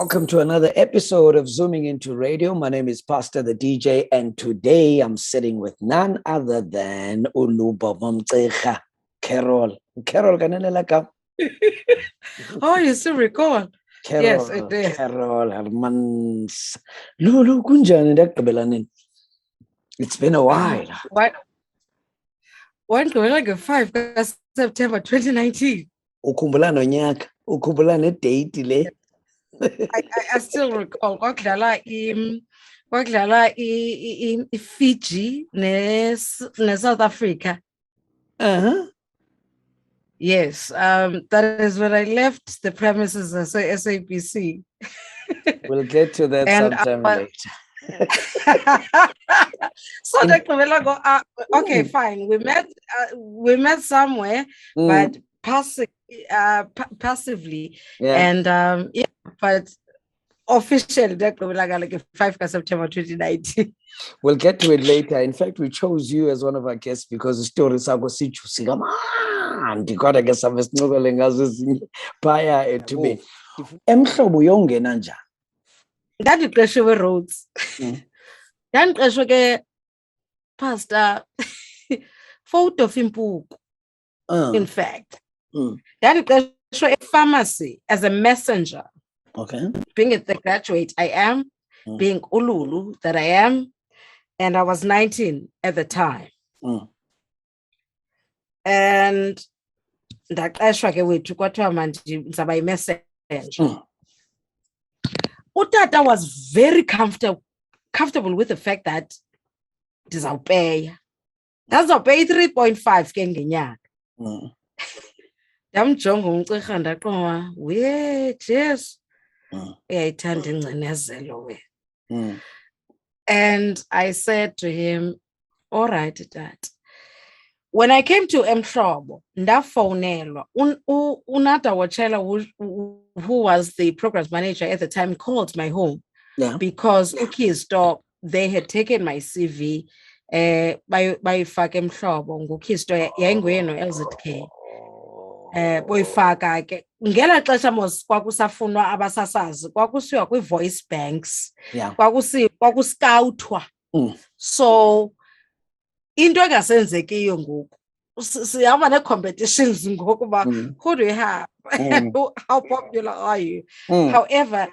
Welcome to another episode of Zooming into Radio. My name is Pastor the DJ, and today I'm sitting with none other than Uluba Mamtecha Carol. Carol, kanelaka. Oh, you still recall? Carol, Yes, it is. Carol Haarmans. Lulu kunjani ndakugqibelani? It's been a while. What? When like a 5 September 2019. Ukhumbula nonyaka, ukhumbula nedate le. I still recall kwakudlala Fiji ne South Africa. Yes, that is when I left the premises as SABC. We'll get to that sometime later. So okay, fine. We met somewhere, but passively, and but officially like 5 September 2019. We'll get to it later. In fact, we chose you as one of our guests because the stories are going to got to get some snuggling as prior to me. Emhlobo yongena njani? Ndandiqeshiwe roads. Ndandiqeshwe ke pastor photo of impuku. In fact, ndandiqeshwe pharmacy as a messenger. Okay. Being the graduate I am, being Ululu that I am, and I was 19 at the time. And ndaqeshwa ke wethu kwathiwa mandizaba yi-messenger. Utata was very comfortable with the fact that ndizawupeya 3.5 ke ngenyanga. Ndamjonga umcirha ndaqonda we Jesu uyayithanda ingcinezelo we. And I said to him, all right, Dad. When I came to Mhlobo, ndafonelwa unata wachela who was the programs manager at the time called my home because uKisto, they had taken my CV bayifaka Mhlobo nguKisto yayinguye no LZK boyifaka ke ngela xesha mos kwakusafunwa abasasazi kwakusiwa kwi-voice banks kwakuscoutwa so into engasenzekiyo ngoku sihamba ne-competitions ngokuba who do you have and how popular are you. However,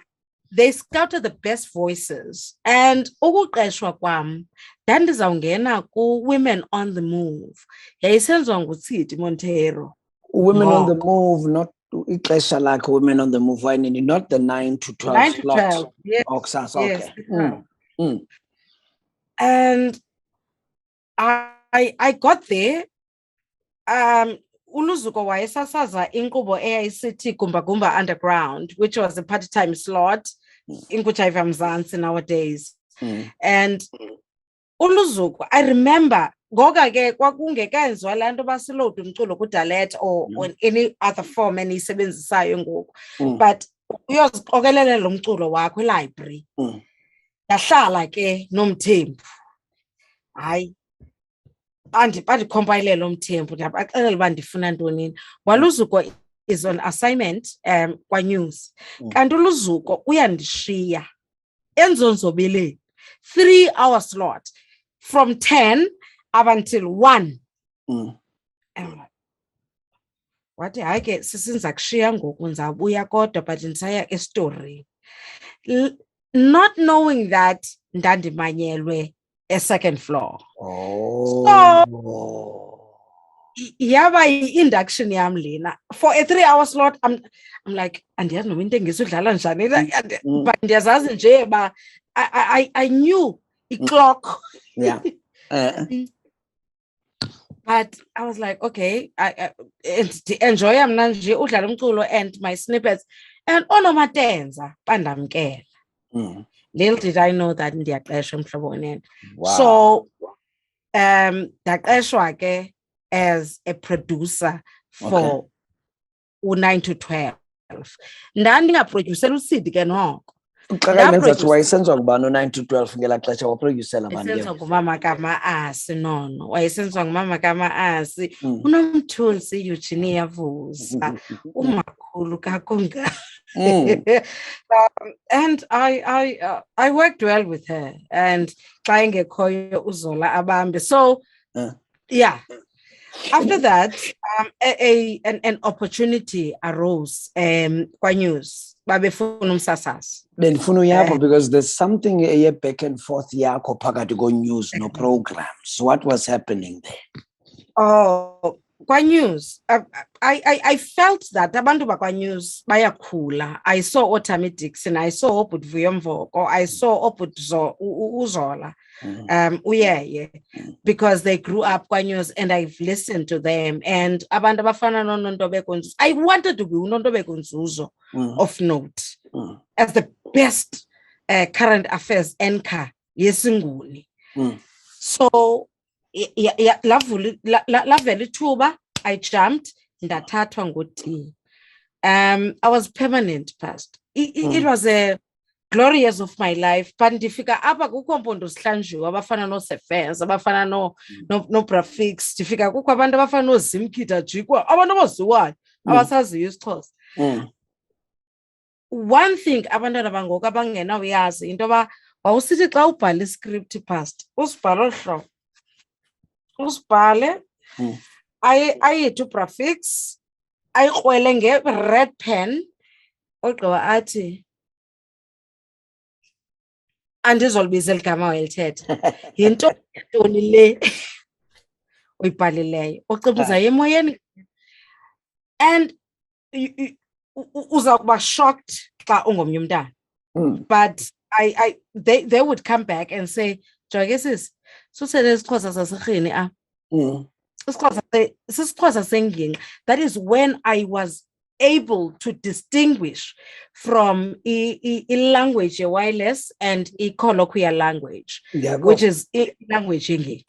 they scouted the best voices and ukuqeshwa kwam ndandizawungena ku-Women on the Move yayisenziwa nguTsidi Montero. Women on the Move, not ixesha like Women on the Move, not the 9 to 12 9 to slot. 12, yes. Okay. Yes. And I got there. Uluzuko wayesasaza inkqubo eyayisithi Gumba Gumba Underground, which was a part-time slot in Kuchaiva Mzansi nowadays. And Uluzuko, I remember ngoka ke kwakungekenzwa lanto basiload umculo kuDalet or on any other form enisebenzisayo ngoku. But uyoziqokelela lo mculo wakho e-library. Yahlala ke noMthembu. Hayi bandicompile lo Mthembu ndabaxelela uba ndifuna ntoni. Waluzuko is on assignment kwa news. Kanti uLuzuko uyandishiya enzonzobeleni 3-hour slot from 10 up until 1. And I'm like, what hayi ke sisinza kushiya ngoku nzabuya kodwa but ndisaya estory. Not knowing that ndandimanyelwe a second floor. So yaba induction yam lena for a 3-hour slot. I'm like andiyazi noma into engisudlala njani but ndiyazazi nje ba I knew the clock. But I was like, okay, I enjoy mna nje udlala umculo and my snippets and onomatenza bandamkela. Little did I know that ndiyaqeshwa Mhlobo Wenene. So ndaqeshwa ke as a producer for 9 to 12. Ndandingaproducela uSidi ke noko. Uxakanyenza wayesenziwa ngubani 9 to 12 ngela xesha waproducela abantu. Wayesenziwa ngumama kaMaasi nono. Wayesenziwa ngumama kaMaasi. Unomthulisi Eugenia Vusa. And I worked well with her, and trying a koyo uzola abambe. So yeah. After that, an opportunity arose kwa news babefuna umsasasa. Benifuna yakho because there's something a back and forth yakho phakathi go news no programs. What was happening there? Oh, kwa news, I felt that abantu bakwa news bayakhula. I saw Otami Dixon, I saw Oput Vuyomvoko, I saw Oput Uzola. Because they grew up kwa news and I've listened to them, and abantu abafana noNontobeko Nzuzo. I wanted to be uNontobeko Nzuzo of note as the best current affairs anchor yesinguni. So lavela ithuba, I jumped, ndathathwa nguT. I was permanent past. It was a glorious of my life, but ndifika apha kukho mpondo sihlanjiwe abafana noSefes, abafana no Prafix, ndifika kukho abantu abafana noZimkita Jikwa, abantu abaziwayo abasaziyo isiXhosa. One thing abantwana bangoku abangenawuyazi into yoba wawusithi xa ubhala iscript past usibhale olu hlobo, usibhale ayithi uPrafix ayikrwele nge-red pen, ogqiba athi andizolibiza eligama welithetha yintoni le uyibhalileyo ucibuza emoyeni, and uza kuba shocked xa ungomnye umntana. But they would come back and say, Jogesis, susele isiXhosa saserhini a isiXhosa sengingqi. That is when I was able to distinguish from a language wireless and a colloquial language, which is a language ingingqi.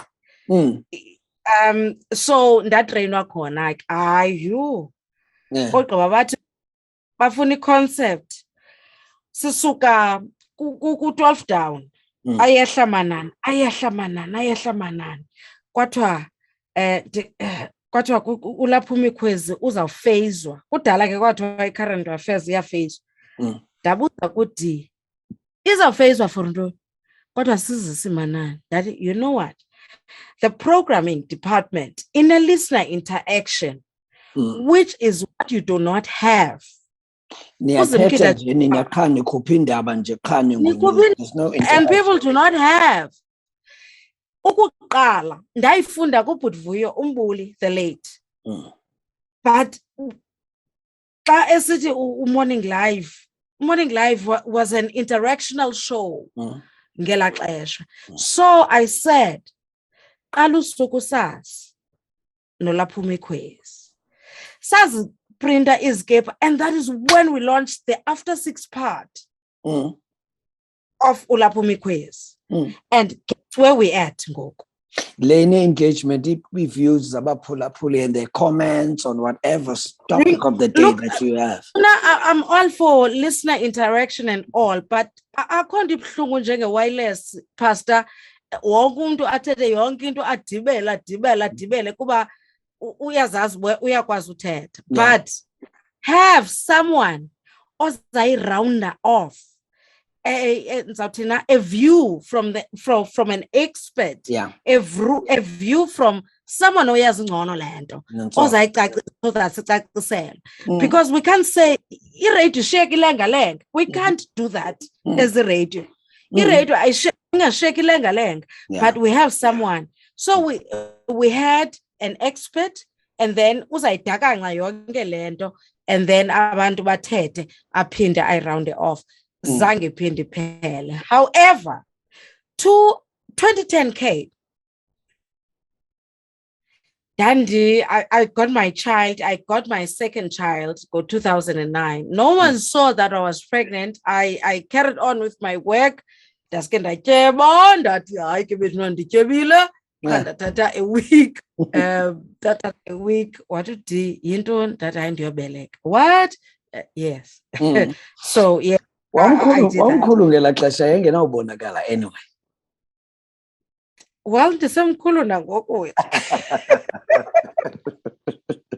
So ndatrainwa khona like ayu ogqiba bathi bafuna iconcept sisuka ku-12 down ayehla manani kwathiwa ulapha uMikhwezi uzawufeyizwa. Kudala ke kwathiwa i-current affairs iyafeyizwa. Ndabuza kuD, izawufeyizwa for ntoni? Kodwa sizisi manani. That, you know what? The programming department in a listener interaction, which is what you do not have. There's no and people do not have. Ukuqala ndayifunda kuBhutvuyo Umbuli the late. But xa esithi Morning Live was an interactional show ngela xesha. So I said qala usuku sazi nolapha uMikhwezi sazi printer izikepa, and that is when we launched the After 6 part of Ulapha uMikhwezi. And guess where we at ngoku? Lane engagement, reviews, abaphulaphuli and the comments on whatever topic of the day that you have. I'm all for listener interaction and all, but akho nto ibuhlungu njenge-wireless, Pastor. Wonke umuntu athethe yonke into adibele kuba uyazazi uyakwazi uthetha. But have someone ozayirounda off, a view from an expert, a view from someone oyazi ngcono le nto ozayicacisela. Because we can't say iradio shake ilenga-lenga. We can't do that as a radio. Iradio ayishake ilenga-lenga, but we have someone. So we had an expert, and then uzayidakanga yonke le nto, and then abantu bathethe aphinde ayiround off. Zange iphinde iphele. However, to 2010K, Dandy, I got my child. I got my second child, 2009. No one saw that I was pregnant. I carried on with my work. That a week, a week. What did Yinton that I endure what? Yes. So yeah. Anyway. Well,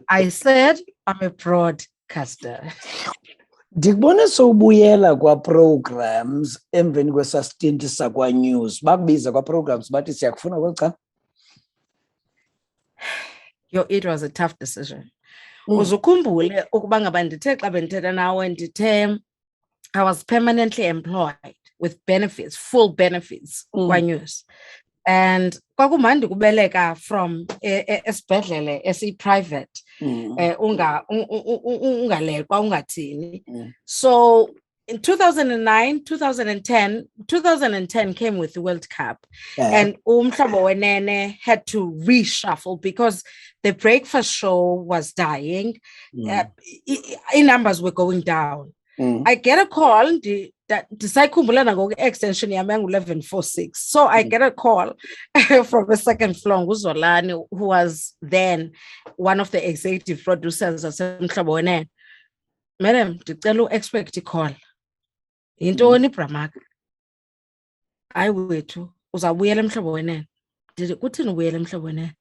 I said I'm a Caster. Ndikubone sowubuyela kwa-programs emveni kwesastinti sakwa-news. Bakubiza kwa-programs bathi siyakufuna kwecha? It was a tough decision. Uzukhumbule ukuba ngaba ndithe xa bendithetha nawe ndithe I was permanently employed with benefits, full benefits kwa-news. And kwakumandi kubeleka from esibhedlele esi-private ungalekwa ungathini. So in 2009, 2010 came with the World Cup, and umhlobo wenene had to reshuffle because the breakfast show was dying. In numbers were going down. I get a call that extension 1146. So I get a call from a second floor, Uzolani, who was then one of the executive producers of Mhlabone. Madam, dicelo expect a call. Into ni Pramaka. I wait to Uzawele Mhlabone. Did it good in a William Mhlabone?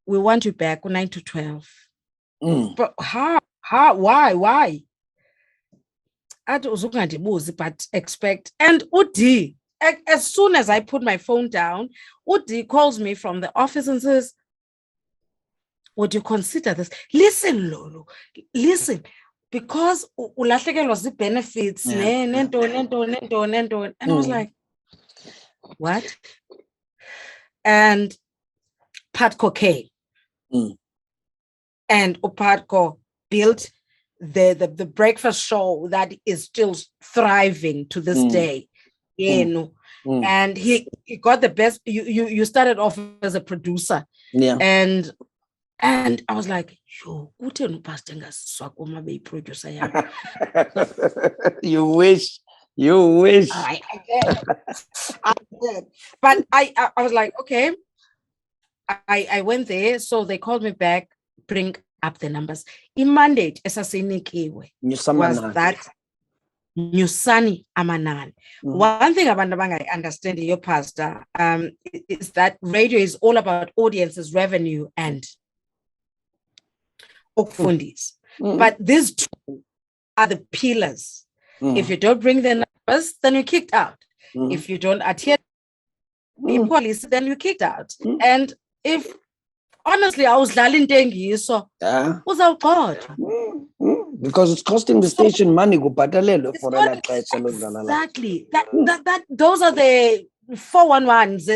We want you back 9 to 12. But how? Why? But expect. And Udi, as soon as I put my phone down, Udi calls me from the office and says, would you consider this? Listen, Lulu, listen, because ulahleke was the benefits. And I was like, what? And Patco came. And Patco built the breakfast show that is still thriving to this day. And he got the best. You started off as a producer. And I was like, yo, producer. You wish. I did. But I was like, okay. I went there, so they called me back, bring up the numbers. In mandate, was that Nyusani Amanan. One thing about I understand your pastor is that radio is all about audiences, revenue, and fundis. But these two are the pillars. If you don't bring the numbers, then you're kicked out. If you don't adhere to the policy, then you're kicked out. And if honestly, I was lalintengi, so was our God. Because it's costing the station money. Exactly. That those are the 411s.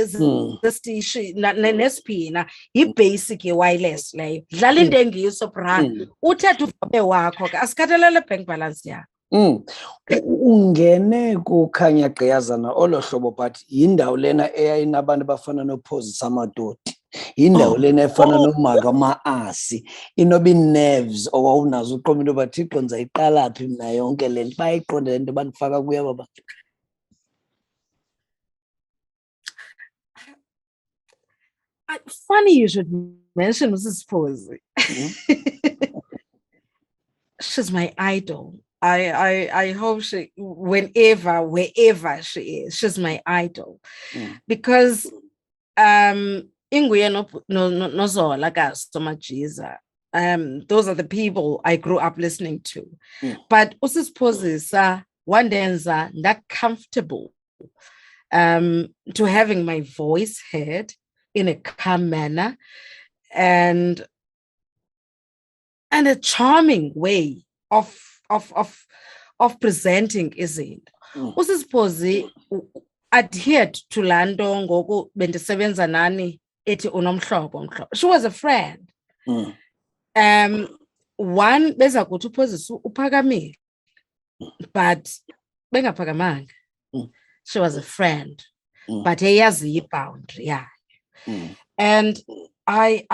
The station, Nespi, he basically wireless. Like lalintengi, so brand. Uta to work. Askatala bank balance. Ungene kukhanya gqiyazana olo hlobo but yindawo lena eyayinabantu bafana noPhozi Samadodi. Indawo lena efana nomaka maasi inobi nerves owawunazo uqomba into bathi iqonza iqala phi mina yonke lento bayiqonde lento banifaka kuya baba. Funny you should mention Mrs. Phozi. She's my idol. I hope she, wherever she is, she's my idol. Because those are the people I grew up listening to. But Mrs. Phozi one day not comfortable to having my voice heard in a calm manner and a charming way of presenting, is it? Mrs. Phozi adhered to Lando ngoku bendisebenza nani ethi unomhlobo. She was a friend. One beza kuthi uPhozi uphakamile, but bengaphakamanga. She was a friend, but eyazi i-boundary. And I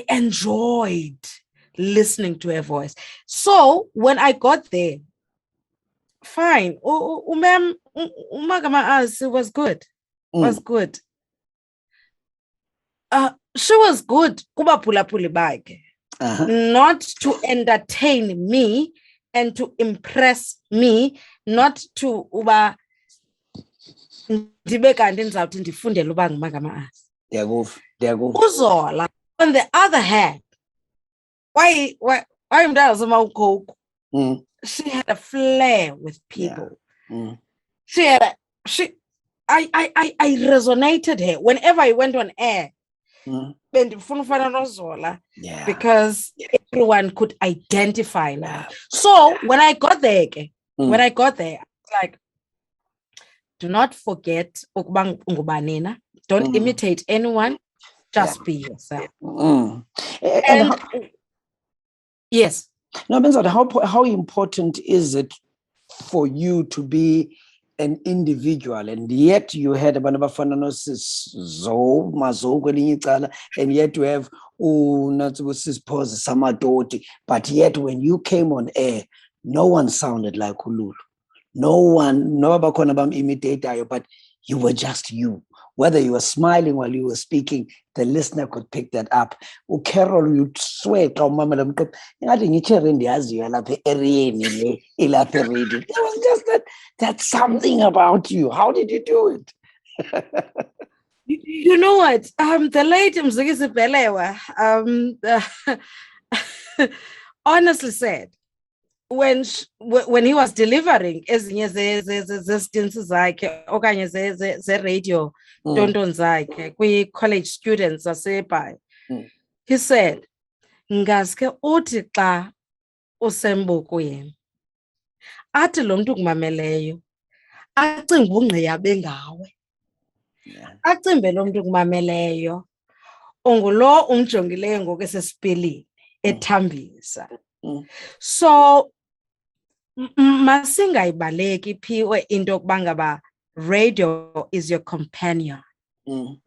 enjoyed listening to her voice. So when I got there, fine. Umagama was good. Was good. She was good. Not to entertain me and to impress me, not to uba Uzola, on the other hand, why I'm down Coke. Mm. She had a flair with people. Yeah. Mm. I resonated her whenever I went on air. Mm. Yeah. Because everyone could identify now. So when I got there, I was like, do not forget, don't imitate anyone, just be yourself. And yes. No, Benzat, how important is it for you to be an individual, and yet you had abantu abafana noSizzo, and yet you have uNatsibusiphoza Samadoti, but yet when you came on air, no one sounded like Lulu. No one, no bakhona bam-imitator, but you were just you. Whether you were smiling while you were speaking, the listener could pick that up. Carol, you'd swear, there was just that something about you. How did you do it? You know what? The late Mzukisi Belewa, honestly said, when he was delivering ezinye ze-stints zakhe okanye ze-radio tonton zakhe kwi-college students zaseBhayi, he said, ngaske uthi xa usembukweni athi lo mntu kumameleyo acinge ubungqeya bengawe, acimbe lo mntu kumameleyo ongulo umjongileyo ngoku esesipelini ethambisa. So masingayibaleki phi into yokuba ngaba radio is your companion. So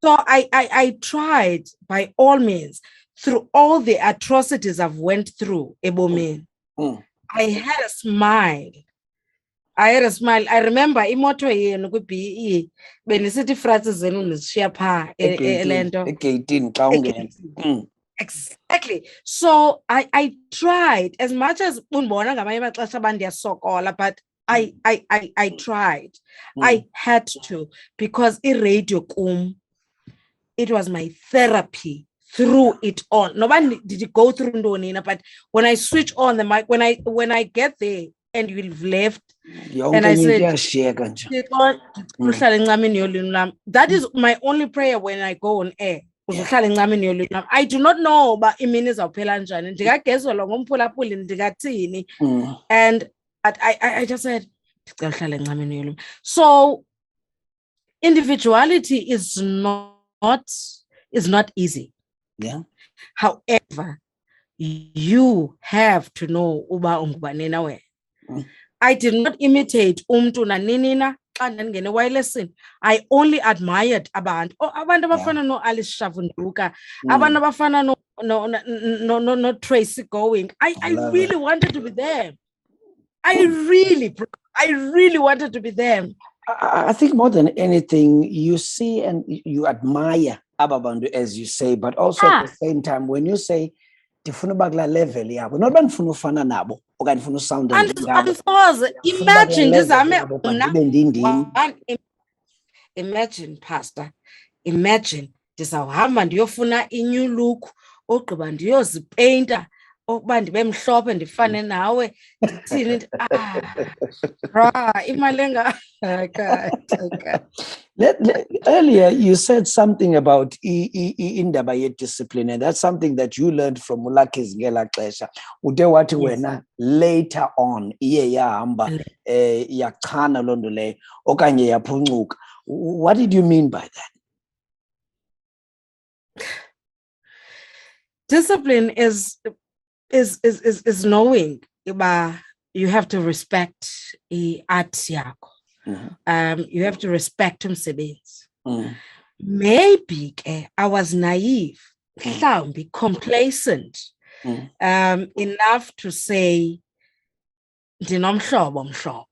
I tried by all means, through all the atrocities I've went through ebomini, I had a smile. I remember imoto yenu kwi-BE benisithi ifratsi zenu nizishiya phaa elento egeyitini xa ungena. Exactly. So I tried as much as unbona ngamanye amaxesha bandiyasokola, but I tried. I had to, because radio kum, it was my therapy through it all. Nobody did it go through ndonina, but when I switch on the mic, when I get there and you've left, and I said, that is my only prayer when I go on air. I do not know about imini zawuphela njani, ndingagezelwa ngomphulaphuli ndingathini, and I just said, so individuality is not easy. Yeah. However, you have to know uba ungubani nawe. I did not imitate umntu naninina xa ndandingene wirelessini. I only admired abantu. Abantu abafana no-Alice Shavunduka, abantu abafana no Tracy Going. I really wanted to be them. I really wanted to be them. I think more than anything, you see and you admire ababantu, as you say, but also at the same time, when you say ndifuna uba kulaa level yabo, not uba ndifuna ufana nabo okanye ndifuna usounda njengabo. Imagine, Pastor, imagine ndizawuhamba ndiyofuna i-new look ogqiba ndiyozipeyinta okuba ndibe mhlophe ndifane nawe ndithini. Imali Earlier, you said something about indaba ye-discipline, and that's something that you learned from Mulaki's ngela xesha. Ude wathi wena later on iye yahamba yachana loo nto leyo okanye yaphuncuka. What did you mean by that? Discipline is knowing you have to respect art yakho. You have to respect umsebenzi. Maybe I was naive, complacent, enough to say ndinomhlobo.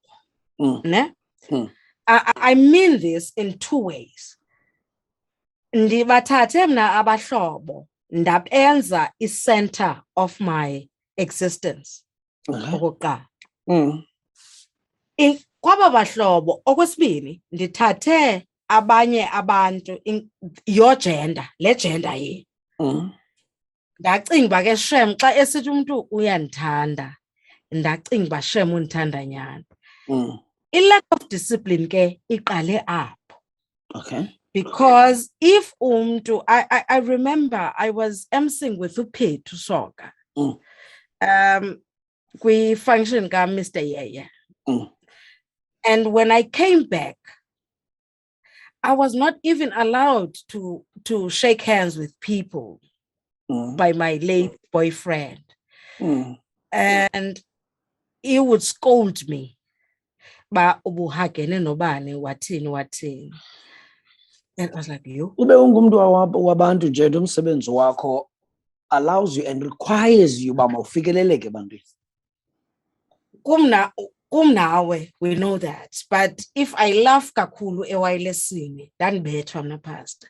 I mean this in two ways. Ndibathathe mna abahlobo ndabenza i-center of my existence. Okokuqala. Kwaba bahlobo, okwesibini ndithathe abanye abantu your gender, le gender ye. ndacinga uba ke shem xa esithi umntu uyandithanda ndacinga uba shem undithanda nyhani. I-lack of discipline ke iqale apho. Okay. Because if umntu, I remember I was emceeing with uPethu Soga kwi-function ka-Mr. Yeye. And when I came back, I was not even allowed to shake hands with people by my late boyfriend. And he would scold me. Ba ubuhagene nobani wathini. And I was like, yo. Ube ungumntu wabantu nje umsebenzi wakho allows you and requires you uba mawufikeleleke ebantwini. Kumnawe, we know that. But if I laugh kakhulu ewayelesini, ndanibethwa mna pastor.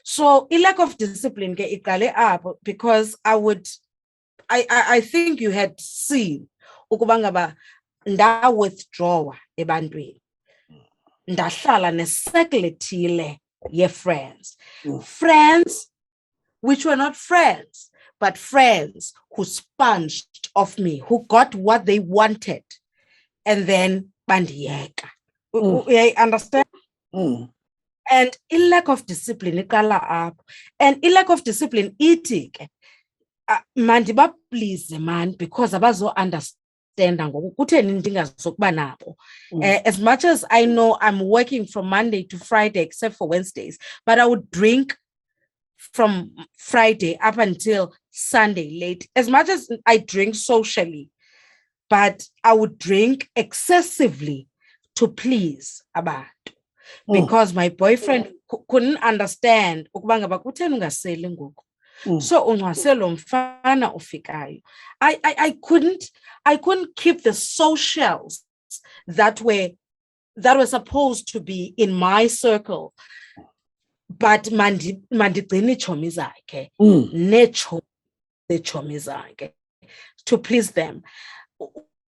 So a lack of discipline ke iqale apho, because I think you had seen ukuba ngaba withdraw ebantwini. Ndahlala ne-circle ethile ye-friends. Friends which were not friends, but friends who sponged off me, who got what they wanted, and then bandiyeka. You understand? And a lack of discipline iqala apho. And a lack of discipline ithi ke mandiba please man, because abazo understand ngoku kutheni ndingazokuba nabo. As much as I know I'm working from Monday to Friday except for Wednesdays, but I would drink from Friday up until Sunday late. As much as I drink socially, but I would drink excessively to please abantu. Because my boyfriend couldn't understand ukuba ngaba kutheni ungaseli ngoku. So ungwaselo mfana ufikayo. I couldn't keep the socials that were supposed to be in my circle. But mandigcina iitshomi zakhe neetshomi zakhe to please them.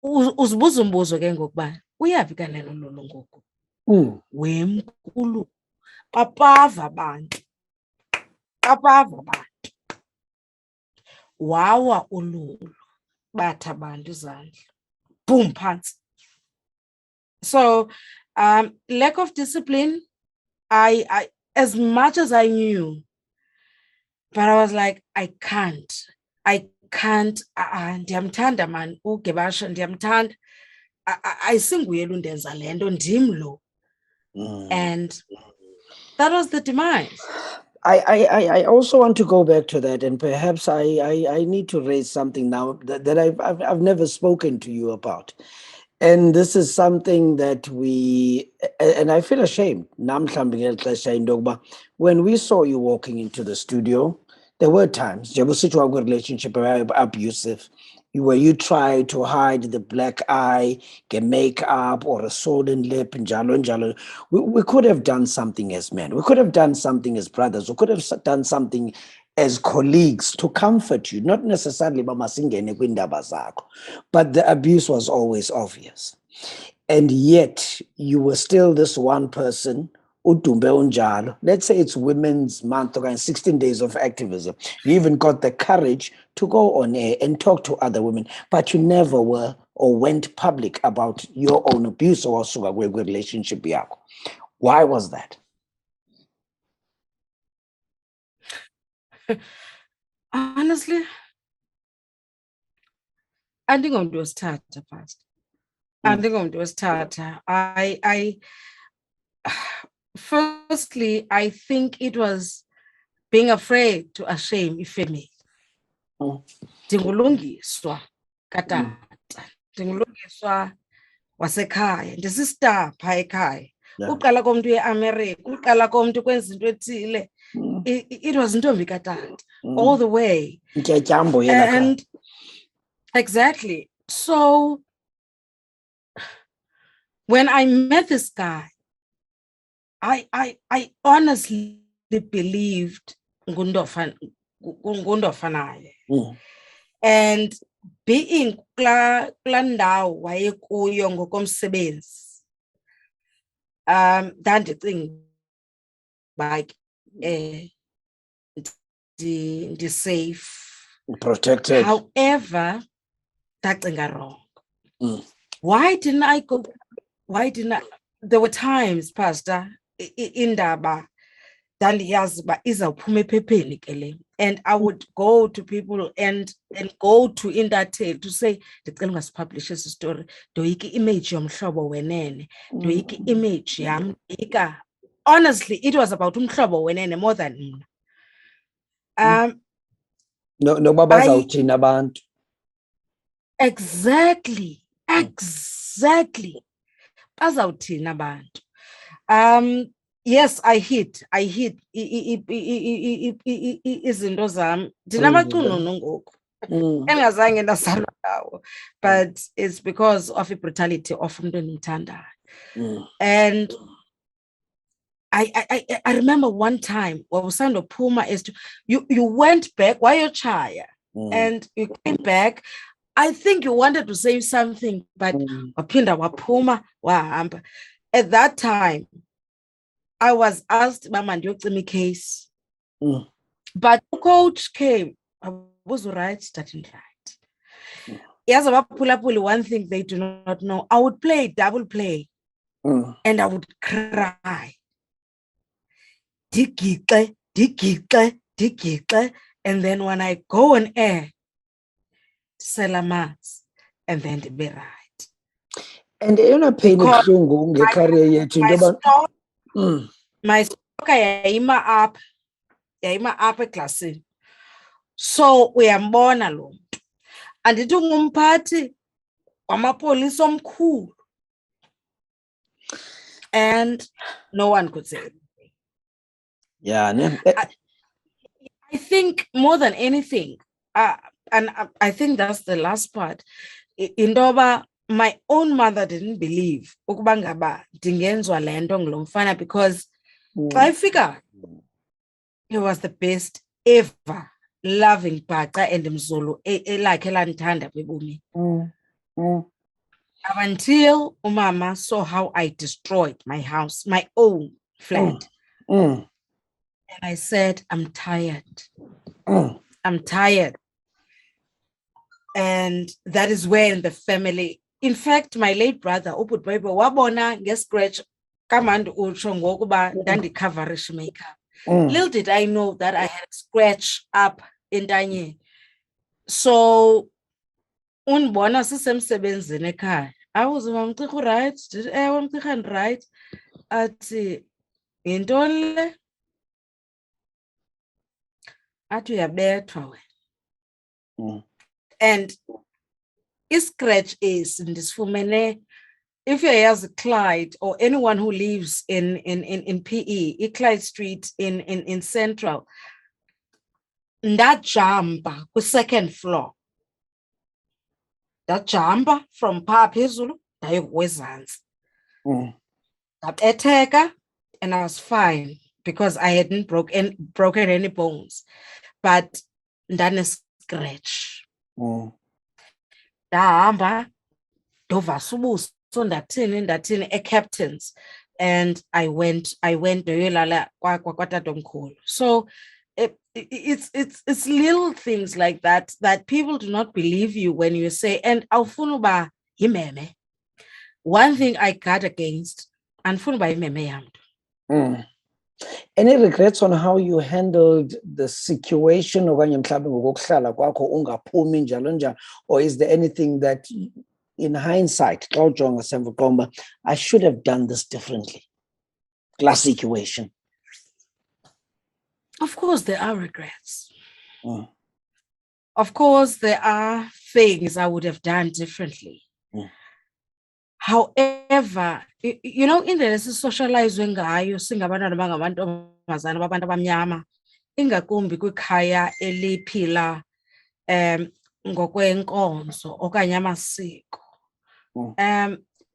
Uzibuza umbuzo ke ngokuba uyavi kanene Lulu ngoku. Wemkhulu bapava abantu. Wawa uLulu batha abantu izandla. Boom, phansi. So lack of discipline, I as much as I knew, but I was like, I can't. Ndiyamthanda man uGebasha, ndiyamthanda. Ayisinguyela undenza le nto, ndim lo. And that was the demise. I also want to go back to that, and perhaps I need to raise something now that I've never spoken to you about. And this is something that and I feel ashamed. When we saw you walking into the studio, there were times, relationship abusive, where you try to hide the black eye, get makeup or a swollen lip, and jalo. We could have done something as men. We could have done something as brothers. We could have done something as colleagues to comfort you, not necessarily but the abuse was always obvious. And yet you were still this one person. Let's say it's Women's Month, 16 days of activism. You even got the courage to go on air and talk to other women, but you never were or went public about your own abuse or relationship. Why was that? Honestly, I think I'm doing starter first. Firstly, I think it was being afraid to ashame ifemeli. Ndingulungiswa katata, ndingulungiswa wasekhaya, ndisistar phaa ekhaya. Uqala komntu eAmerica, uqala komntu kwenza into ethile. It was ntombi katata all the way. And exactly. So when I met this guy, I honestly believed ngundofanaye. And being kula ndawo wayekuyo ngokomsebenzi, ndandicinga like ndi safe, Protected. However, ndacinga wrong. Why didn't I? There were times, Pastor, indaba dandiyazi uba izawuphuma ephepheni ke le, and I would go to people and go to Intatel to say, ndicela ungasipublish esi story, ndoyika image yomhlobo wenene, ndoyika image yam, ndoyika. Honestly, it was about umhlobo wenene more than mna. No bazawuthina abantu. Exactly. Bazawuthina abantu. Yes, I hid izinto zam. Ndinamacununu ngoku engazange ndazalwa ngawo, but it's because of the brutality of umuntu endimthandayo. And I remember one time wawusandophuma you went back wayochaya and you came back. I think you wanted to say something, but waphinda waphuma wahamba. At that time, I was asked, Mama, ndiyocima case. But the coach came. I was right, starting right. Yes, one thing they do not know. I would play double play, and I would cry. Digitle. And then when I go on air, Salamas, and then to be right. And you're not paying a career yet. My stock yaima up eklasini. So uyambona lo muntu. Andithi ungumphathi wamapolisa omkhulu. And no one could say anything. Yeah, I think more than anything, and I think that's the last part. Indoba, my own mother didn't believe ukuba ngaba ndingenzwa le nto ngulo mfana, because I figured he was the best ever loving bhaca and mzulu elakhe landithanda kwebomi. Until umama saw how I destroyed my house, my own flat. And I said, I'm tired. I'm tired. And that is when the family, in fact, my late brother, wabona nge-scratch, kamand utsho ngokuba ndandikhavarish makeup. Little did I know that I had a scratch up entanyeni. So, unbona sisemsebenzini ekhaya. I was umamciko right? Did I right? Athi yintoni le? Athi uyabethwa wena. And scratch is ndisifumene, if you have Clyde or anyone who lives in PE, Clyde Street in Central, that jumper the second floor. That jumper from Phezulu dayewezantsi. Eteka, and I was fine because I hadn't broken any bones, but ndane scratch. Dahamba ndovasa ubuso ndathini captains, and I went ndoyolala kwatatomkhulu. So it's little things like that people do not believe you when you say, and awufuna uba yimeme. One thing I guard against, andifuna uba yimeme yam. Any regrets on how you handled the situation okanye mhlawumbe ngokuhlala kwakho ungaphumi njalo njalo, or is there anything that in hindsight xa ujonga semva uqomba, I should have done this differently? Glass situation. Of course there are regrets. Of course there are things I would have done differently. However, you know, indlela esisocializwe ngayo singabantwana bangamantombazana babantu abamnyama, ingakumbi kwikhaya eliphila ngokwenkonzo okanye amasiko,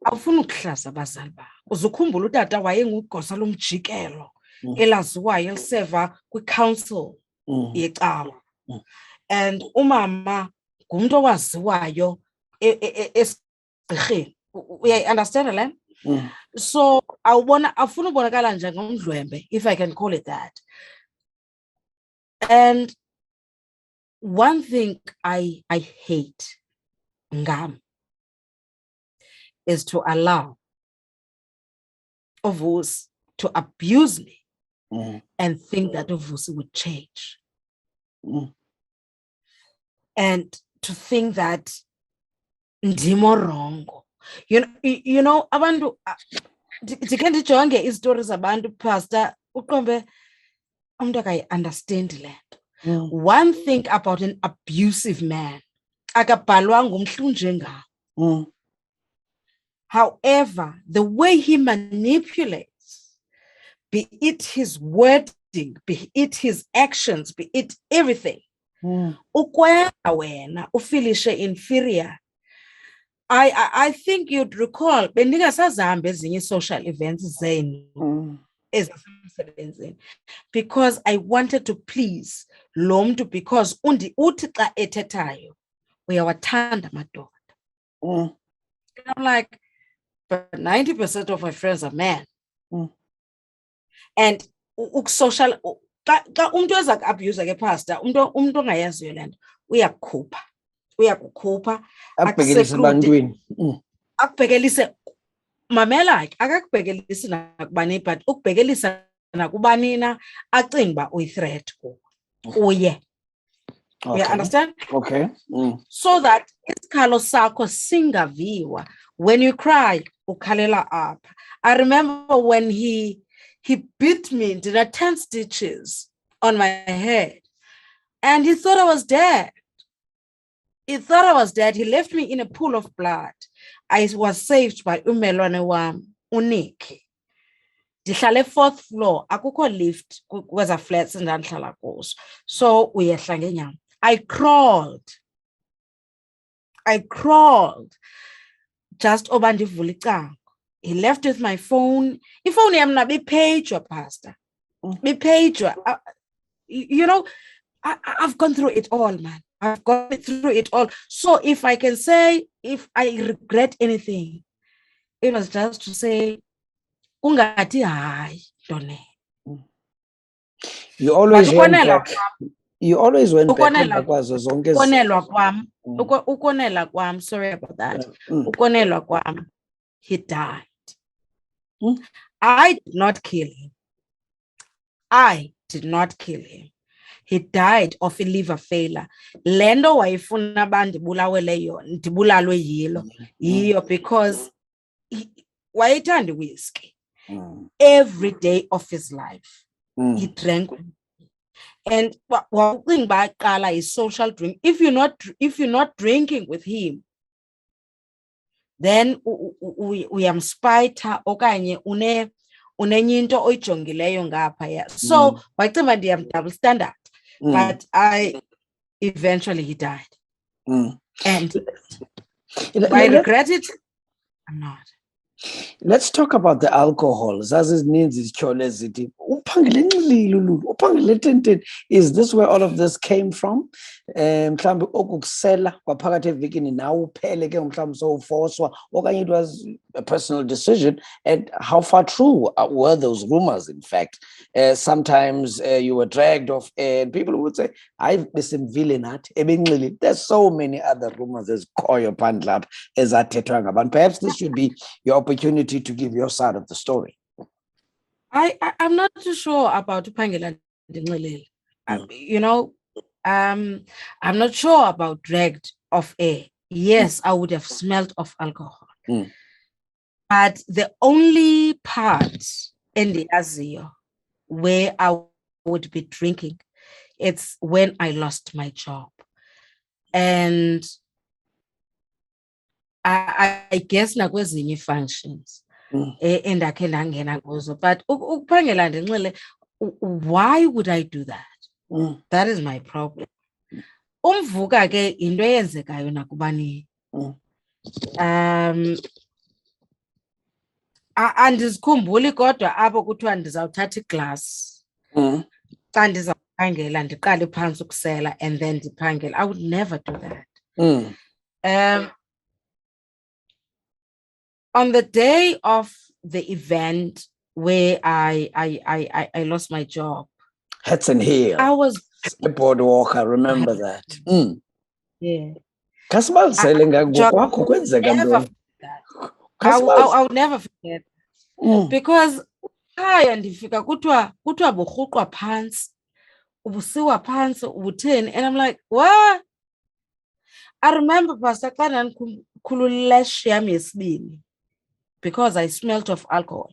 awufuna ukuhlaza abazali bakho. Uzukhumbula utata wayengugosa lomjikelo elaziwayo eliseva kwi-council yecawa, and umama ngumuntu owaziwayo esigqirheni. We understand that? So afuna ubonakala njengomdlwembe, if I can call it that. And one thing I hate, ngam, is to allow Ovus to abuse me and think that Ovus would change. And to think that ndimo wrong. You know, abantu ndike ndijonge izitori zabantu pastor uqombe umuntu akayi-understand le nto. One thing about an abusive man, akabhalwanga umhlu njengawo. However, the way he manipulates, be it his wording, be it his actions, be it everything, ukwenza wena ufilishe inferior. I think you'd recall bendingasazihambi ezinye social events zenu ezasemsebenzini because I wanted to please lo mntu because uthi xa ethethayo uyawathanda amadoda. And I'm like, but 90% of my friends are men. And social xa umuntu eza ku-abuse ke pastor umuntu ongayaziyo le nto uyakukhupha akubhekelise ebantwini. akubhekelise mamela ke akakubhekelisi nakubani but ukubhekelisa nakubani na acinga uba uyi-threat kuye. You understand? Okay. So that isikhalo sakho singaviwa. When you cry, ukhalela up. I remember when he beat me, did a 10 stitches on my head, and he thought I was dead. He thought I was dead. He left me in a pool of blood. I was saved by umelwane wam, Uniki. Ndihlale 4th floor, akukho lift kweza flats endandihlala kuzo. So uyehla ngenyama. I crawled just oba ndivula icango. He left with my phone. Ifone yam na bipagwa, pastor. Bipagwa. You know, I've gone through it all, man. I've gone through it all. So if I can say, if I regret anything, it was just to say, ungathi hayi, Done. You always went back. You always went back. Ukonela kwam, sorry about that. Ukonela kwam, he died. I did not kill him. He died of a liver failure. Lendo wayifuna ndibulalwe yilo because wayethanda whiskey. Every day of his life, he drank. And what thing about Kala is social drink. If you're not drinking with him, then we am spita okanye unenye oyijongileyo ngapha ya. So wayicima ndiyam double standard. But he died. And I regret it. I'm not. Let's talk about the alcohol. Is this where all of this came from? It was a personal decision. And how far true were those rumors, in fact? Sometimes you were dragged off and people would say, I've been villain at. There's so many other rumors as Koyo Pandlap as at Tetwanga. Perhaps this should be your opportunity to give your side of the story. I'm not too sure about Pangela. You know, I'm not sure about dragged off air. Yes, I would have smelled of alcohol. But the only part in the Azio where I would be drinking, it's when I lost my job. And I guess nakwezinye functions endakhe ndangena kuzo, but ukuphangela ndinxile, why would I do that? That is my problem. Umvuka ke into eyenzekayo nakubani. Andizikhumbuli kodwa apho kuthiwa ndizawuthatha iglass xa ndizawuphangela ndiqale phantsi ukusela and then ndiphangela. I would never do that. On the day of the event where I lost my job, Hats and Heel. I was Boardwalk, I remember that. yeah. Kasibalisele ngokwakho kwenzeka ntoni? I'll never forget. Because khaya ndifika kuthiwa burhuqwa phantsi, ubusiwa phantsi, ubutheni, and I'm like, what? I remember Pastor xa ndandikhululash yam yesibini because I smelt of alcohol.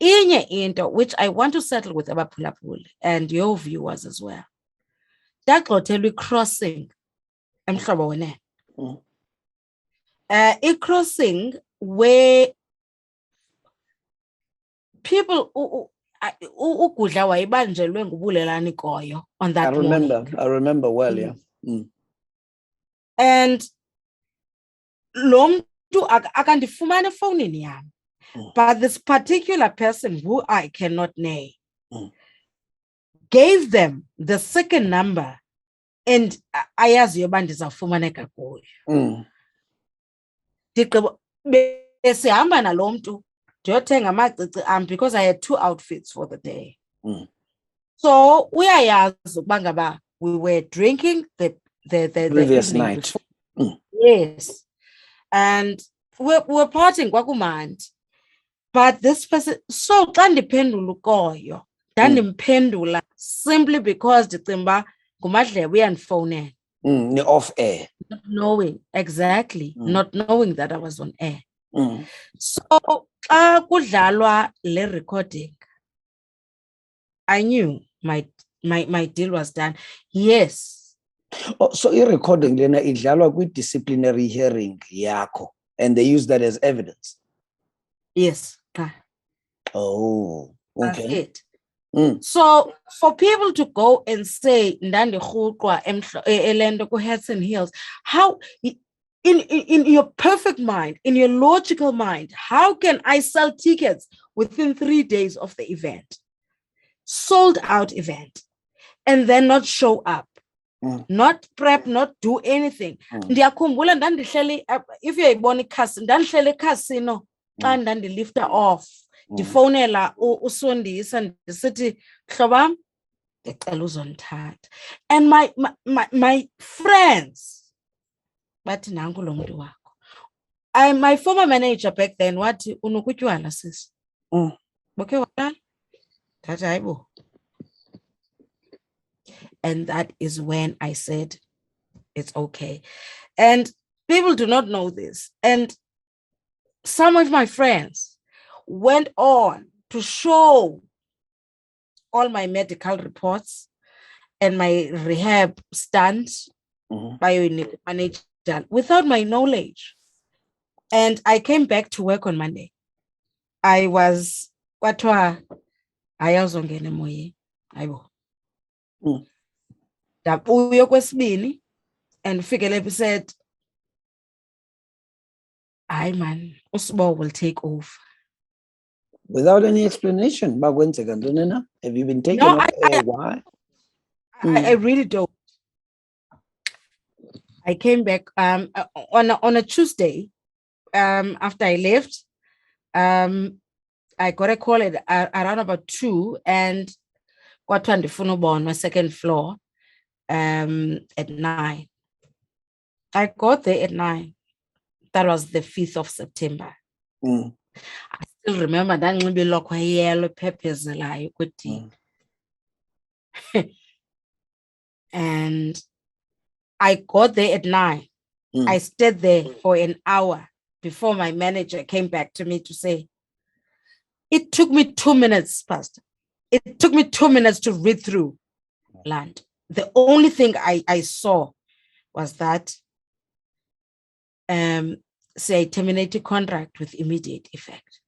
Inye into which I want to settle with abaphulaphuli and your viewers as well. Ndagxothelwa i-crossing emhlobo wene. I-crossing where people ugudla wayebanjelwe ngubulelani koyo on that morning. I remember well, yeah. And lo mntu akandifumane efowunini yam. But this particular person who I cannot name gave them the second number and ayaziyo uba ndizawufumaneka kuyo. Besihamba nalo mntu ndiyothenga amacici am because I had 2 outfits for the day. So uyayazi ukuba ngaba we were drinking the previous night. Yes. And we're partying kwakumandi. But this person, so xa ndiphendula ukoyo, ndandimphendula simply because ndicimba ngumadlebe uyandifowunela. Off air. Not knowing, exactly, not knowing that I was on air. So xa kudlalwa le recording, I knew my deal was done. Yes. Oh, so i-recording lena idlalwa kwi-disciplinary hearing yakho and they use that as evidence? Yes. Oh, okay. That's it. So for people to go and say ndandi rhuqwa elento ku Hats and Heels, how in your perfect mind, in your logical mind, how can I sell tickets within 3 days of the event, sold out event, and then not show up, not prep, not do anything? Ndiyakhumbula ndandihleli, if uyayibona ikhasi, ndandihleli ekhasino xa ndandilifta off, ndifowunela usondisa ndisithi hlobam ndicela uzondithatha, and my friends bathi nanku lo mntu wakho. My former manager back then wathi unokutywala sisi. Bokhe walala? Ndathi hayibo. And that is when I said it's okay. And people do not know this. And some of my friends went on to show all my medical reports and my rehab stunts manager without my knowledge. And I came back to work on Monday. I was kwathiwa ayazongena emoyeni. Hayibo. Ndabuya kwesibini and Fikelep said, "Ayi man, Usibo will take over." Without any explanation. Have you been taken off or why? I really don't. I came back on a Tuesday after I left. I got a call at around about 2 and got on the phone on my second floor at 9. I got there at 9. That was the 5th of September. I still remember that yellow peppers like and I got there at 9. I stayed there for an hour before my manager came back to me to say, it took me 2 minutes, Pastor. It took me 2 minutes to read through land. The only thing I saw was that say terminated contract with immediate effect.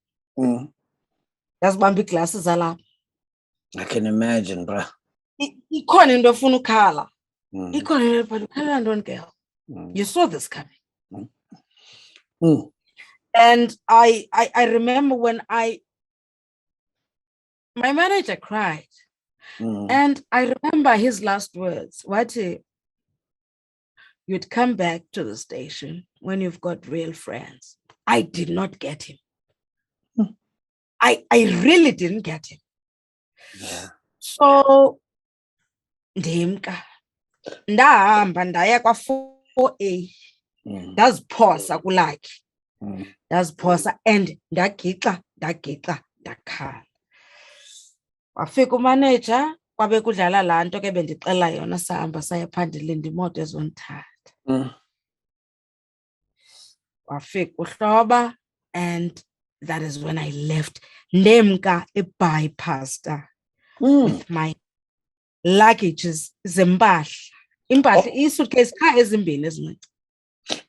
That's one big glasses alarm. I can imagine, bruh. You saw this coming. And I remember when my manager cried. And I remember his last words. You'd come back to the station when you've got real friends. I did not get him. I really didn't get him. Yeah. So ndimka ndahamba ndaya kwa-4A ndaziphosa kulakhe ndaziphosa and ndagixa ndakhala. Wafika umaneja kwabe kudlala laa nto ke bendixela yona, sahamba saya phandle imoto ezondithatha. Wafika uhloba and that is when I left. Ndemka ebypasta with my luggages zempahla. Impahla isuitcase qha ezimbini ezincinci.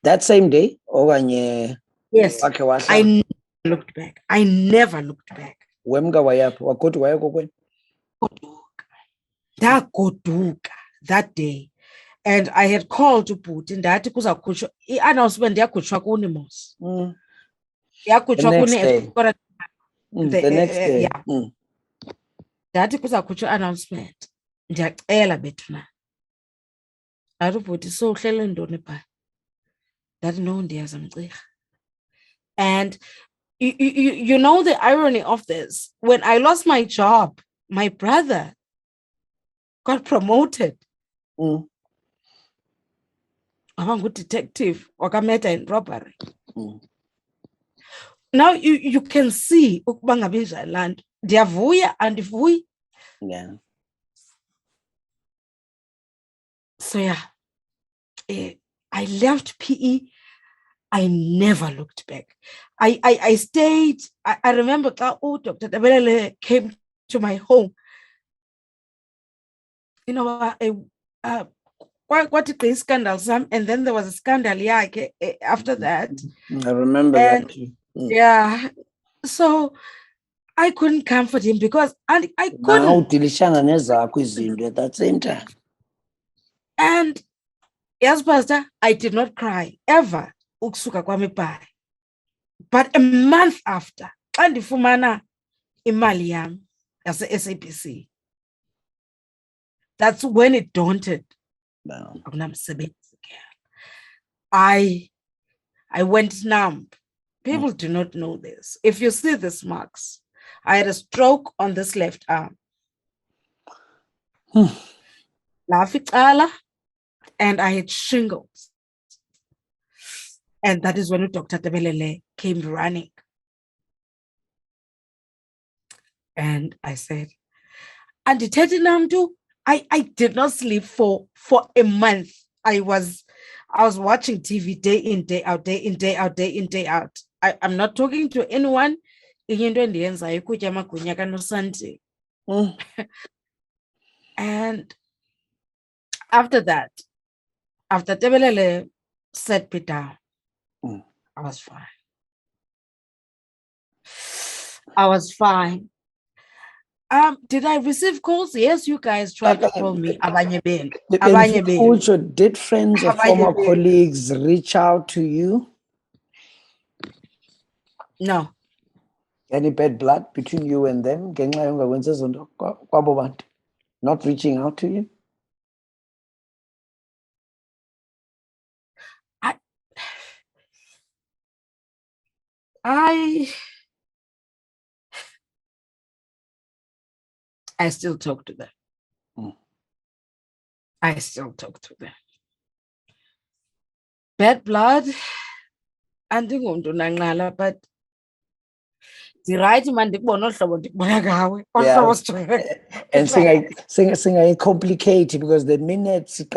That same day okanye Yes. wakhe wahla? I never looked back. I never looked back. Wemka wayaphi? Wagodu waya kokwenu? Ndagoduka that day. And I had called ubhuti ndathi kuza kukhutshwa i-announcement yakhutshwa kuni mos. Yakhutshwa kuni the next day. Yeah. Ndathi kuza kukhutshwa i-announcement. Ndiyacela bethuna. Ndathi ubhuti so uhlele ntoni phaa? Ndathi no, ndiyaza mcirha. And you know the irony of this, when I lost my job, my brother got promoted. I'm a good detective, wakameta in robbery. Now you can see ukubanga binja land. Ndiyavuya andivuyi. Yeah. So yeah, I left PE. I never looked back. I stayed. I remember Dr. Tabelele came to my home. You know, quite a scandal, and then there was a scandal, yeah, after that. I remember that too. Yeah. So I couldn't comfort him because I couldn't. At that same time. And yes, Pastor, I did not cry ever. But a month after, and ndifumana imali yam yase-SABC, that's when it daunted. Wow. I went numb. People do not know this. If you see these marks, I had a stroke on this left arm. And I had shingles. And that is when Dr. Tabelele came running. And I said, Auntie Teddy Namdu, I did not sleep for a month. I was watching TV day in, day out, day in, day out, day in, day out. I'm not talking to anyone. And after that, after Tebelele set me down, I was fine. I was fine. Did I receive calls? Yes, you guys tried to call me. Did friends or former colleagues reach out to you? No. Any bad blood between you and them? Not reaching out to you? I still talk to them. I still talk to them. Bad blood, but the right man and sing complicated because the minutes it's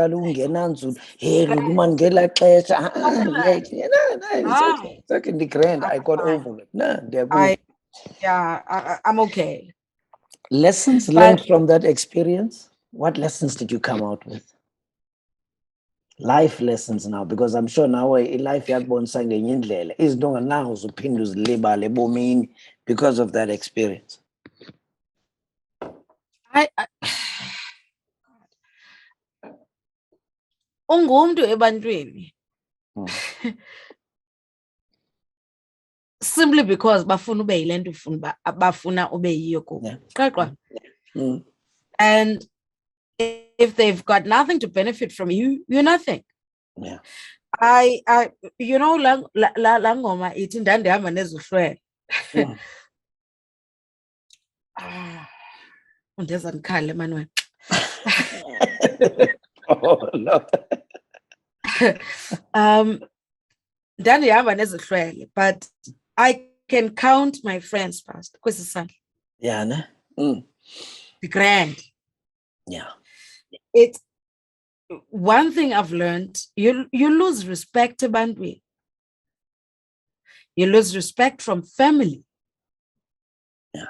okay in the grand. I got over it. I'm okay. Lessons learned from that experience. What lessons did you come out with? Life lessons now, because I'm sure now life is no now because of that experience. Simply because bafuna ube yile nto bafuna ube yiyo kubo. And if they've got nothing to benefit from you, you're nothing. Yeah. I you know la ngoma ithi ndandihamba nezihlwele. Undeza ndikhale manwena. Oh, no. Ndandihamba nezihlwele, but I can count my friends past kwesi sandla. Yeah, ne? Mm. The grand. Yeah. It's one thing I've learned, you lose respect ebantwini. You lose respect from family. Yeah.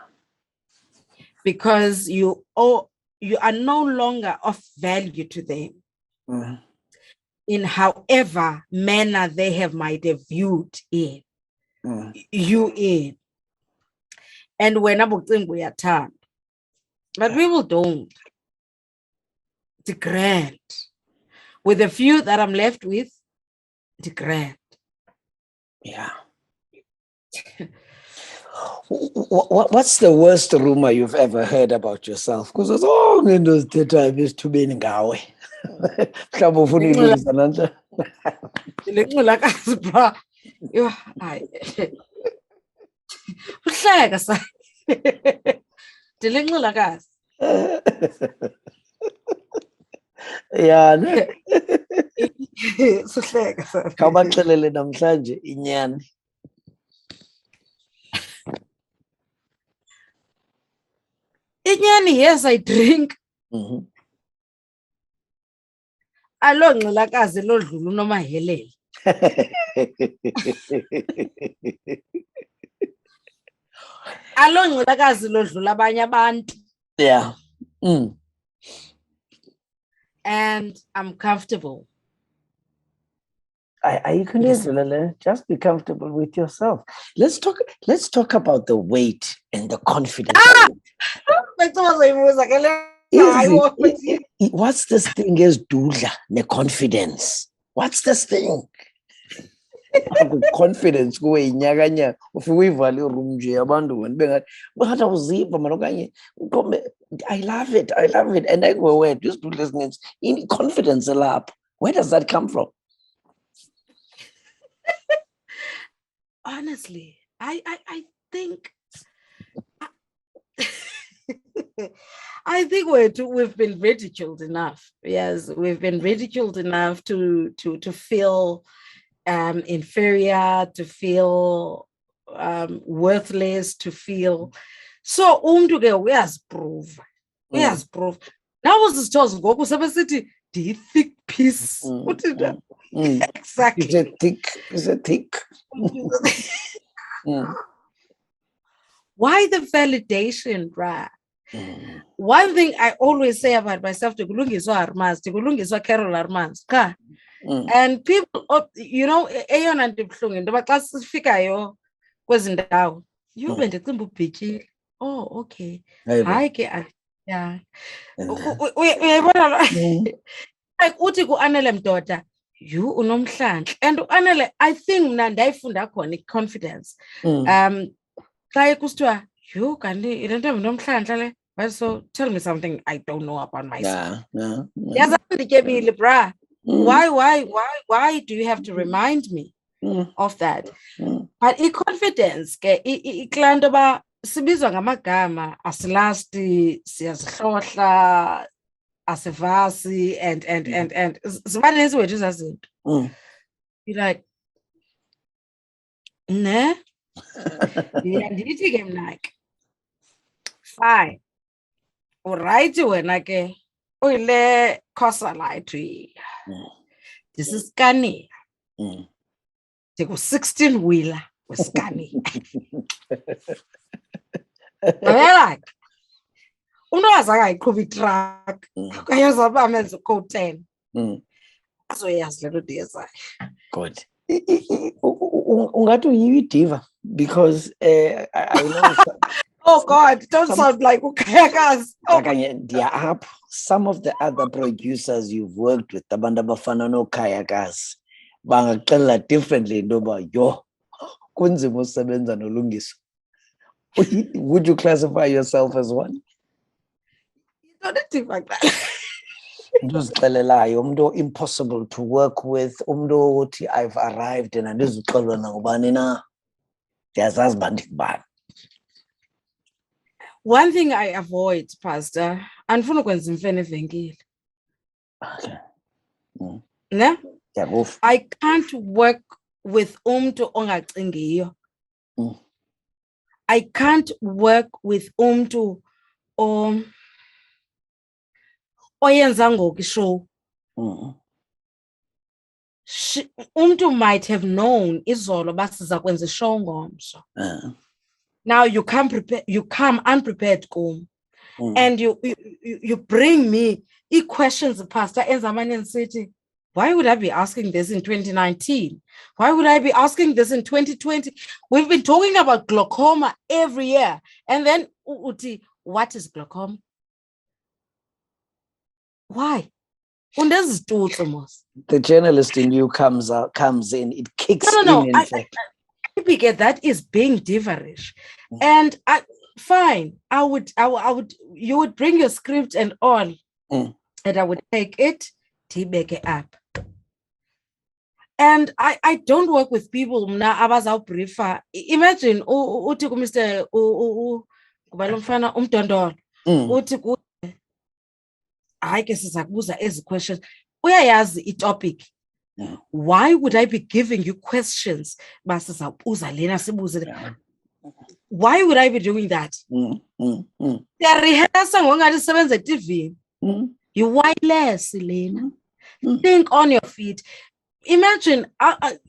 Because you are no longer of value to them. Mm. In however manner they might have viewed in you in. And when we are turned, but people don't. The grand. With the few that I'm left with, the grand. Yeah. What's the worst rumor you've ever heard about yourself? Because it's all in those time is to be in Gawe. Yeah, ne? Kabaxelele namhlanje inyani. Inyani, yes, I drink. Alo ngxilakazi lodlula uNomahelele. Alo ngxilakazi lodlula abanye abantu. Yeah. And I'm comfortable. Are you convinced, Lele? Just be comfortable with yourself. Let's talk about the weight and the confidence. What's this thing is dula, the confidence? What's this thing? Confidence go inyaganya ufiwivale room nje abantu bengathi bahatha uziva malokanye I love it and I go where this do listening in confidence lapho. Where does that come from? Honestly, I think I think we've been ridiculed enough. Yes, we've been ridiculed enough to feel inferior, to feel worthless, to feel so umntu ke uyasiprove. Now was the choice ngoku sebesithi the thick piece. Exactly. It's a thick. Why the validation, bruh? One thing I always say about myself, ndikulungiswa Haarmans, ndikulungiswa Carol Haarmans. And people, you know, eyona nto ibuhlungu into yoba xa sifikayo kwezi ndawo, yho bendicinga ubhityile. Oh, okay. Hayi ke yeah. Uyayibona like uthi ku-Anele Mdoda, you unomhlanhla. And u-Anele, I think mna ndayifunda khona i-confidence. Xa kusithiwa, you kanti ile ntombi nomhlanhla le. So tell me something I don't know about myself. Yes, bruh. Why do you have to remind me of that? But i-confidence ke ikla nto ba sibizwa ngamagama asilasti siyazihlohla asivasi and ziba nezi wethu zazinto. You're like ne ndithi ke mna ke fine alright wena ke uyile khosa light this is Scania ndiku-16 wheeler weScania. Like umntu owazange ayiqhuba itrak kayozabe amenze uco-10 azoyazi le nto ndiyezayo. Good. Ungathi uyidiva because I know oh God, don't sound like ukhayakazi. Up some of the other producers you've worked with abantu abafana nokhayakazi bangaxelela differently into yoba yho kunzima usebenza noLungiswa. Would you classify yourself as one? You don't think like that. Ndozixelelayo umuntu impossible to work with, umuntu uthi I've arrived and andizuxelwa nangubani na, ndiyazazi uba ndikubani. One thing I avoid, Pastor, andifuna ukwenza imfene evenkile. Okay. Ne? Yeah, go. I can't work with umntu ongacingiyo. I can't work with umntu oyenza ngoku show. Umntu might have known izolo basiza kwenza show ngomso. Now you come unprepared kum. And you bring me questions, Pastor Enzamanian City. Why would I be asking this in 2019? Why would I be asking this in 2020? We've been talking about glaucoma every year. And then, Uti, what is glaucoma? Why? The journalist in you comes in. It kicks in. In fact. I get that is being diverish. And fine, I would, you would bring your script and all, and I would take it, tibeke up. And I don't work with people na abazau prefer. Imagine uthi ku Mr. kubalomfana umdondolo uthi ku hayi ke sizakubuza ezi questions. Uyayazi i-topic. Why would I be giving you questions? Why would I be doing that? You wireless, Elena. Think on your feet. Imagine, I've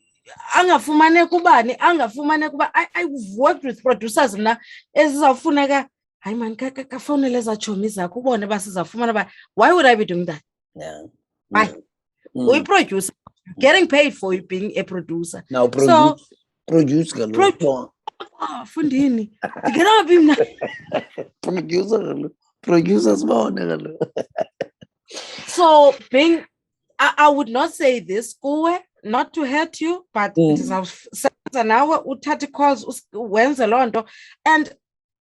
worked with producers now. Why would I be doing that? Why? We produce, getting paid for you being a producer. Now produce Fundini. Producers. So being, I would not say this school, not to hurt you, but it is an hour calls when's a lot, and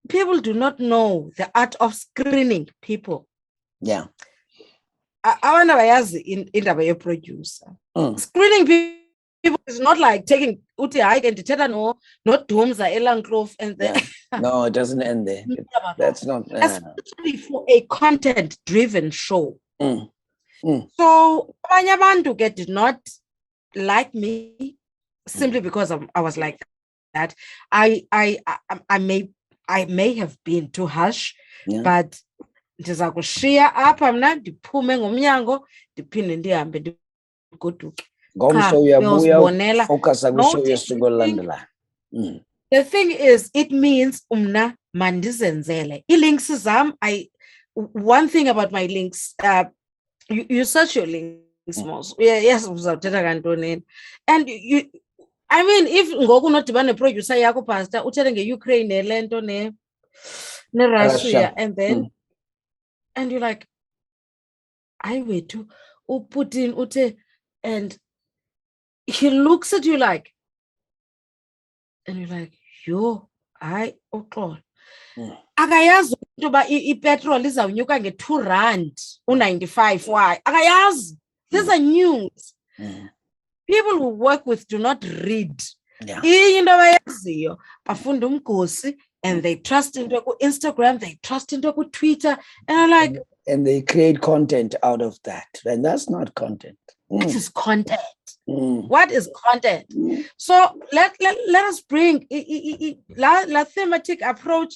people do not know the art of screening people. Yeah. I want to in the producer. Screening people is not like taking uti I can detect no, not dooms are elang clove and no, it doesn't end there. That's not especially for a content-driven show. So Banyabantu did not like me simply because I was like that. I may have been too harsh, but ndiza kushiya apha mna ndiphume ngomnyango ndiphinde ndihambe ndigoduke. The thing is, it means umna mandizenzele. I-links zam, one thing about my links, you search your links most. Yes, and you, I mean, if ngoku nodibana producer yakho pastor uthethe nge-Ukraine lento ne Russia, and then and you're like, I wait to Putin ute, and he looks at you like, and you're like, yo, I God. Akayazi into ba ipetrol izawunyuka nge-R2 u-95. Why? Akayazi. These are news. People who work with do not read. Into abayaziyo bafunda umgosi, and they trust into Instagram, they trust into Twitter, and I'm like, and they create content out of that, and that's not content. This is content. What is content? So let us bring la thematic approach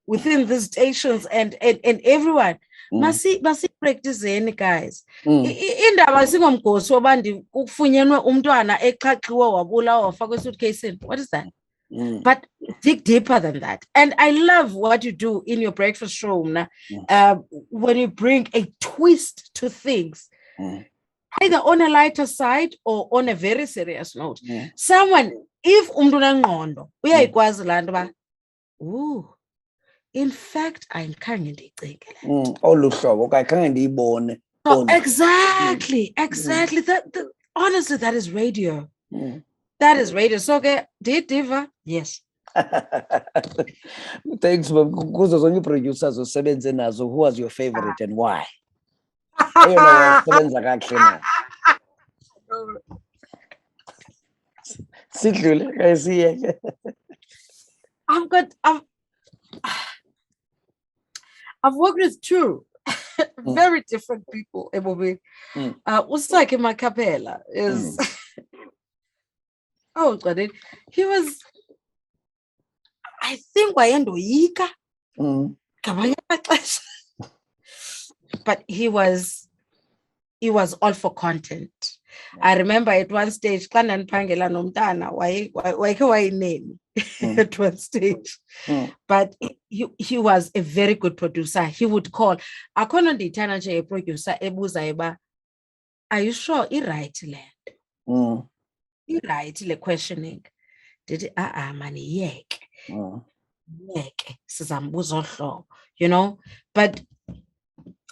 within these stations and everyone. Masi practice any guys. Indaba singomgosi obandi kufunyenwe umntwana exhaxiwe wabulawa wafakwe esuitcase. What is that? But dig deeper than that. And I love what you do in your breakfast show, when you bring a twist to things, either on a lighter side or on a very serious note. Someone, if umntu uyayikwazi laa nto ba, in fact, I'm kind of exactly. That honestly, that is radio. That is radio. So, okay, Diva, yes. Thanks, kuzo zonke producers osebenze nazo, who was your favorite and why? I've worked with two. very different people. Usaki Macapella is oh God, he was, I think wayendoyika. But he was all for content. I remember at one stage, at one stage, but he was a very good producer. He would call, a producer, are you sure he right land? He right le questioning. Did man you know, but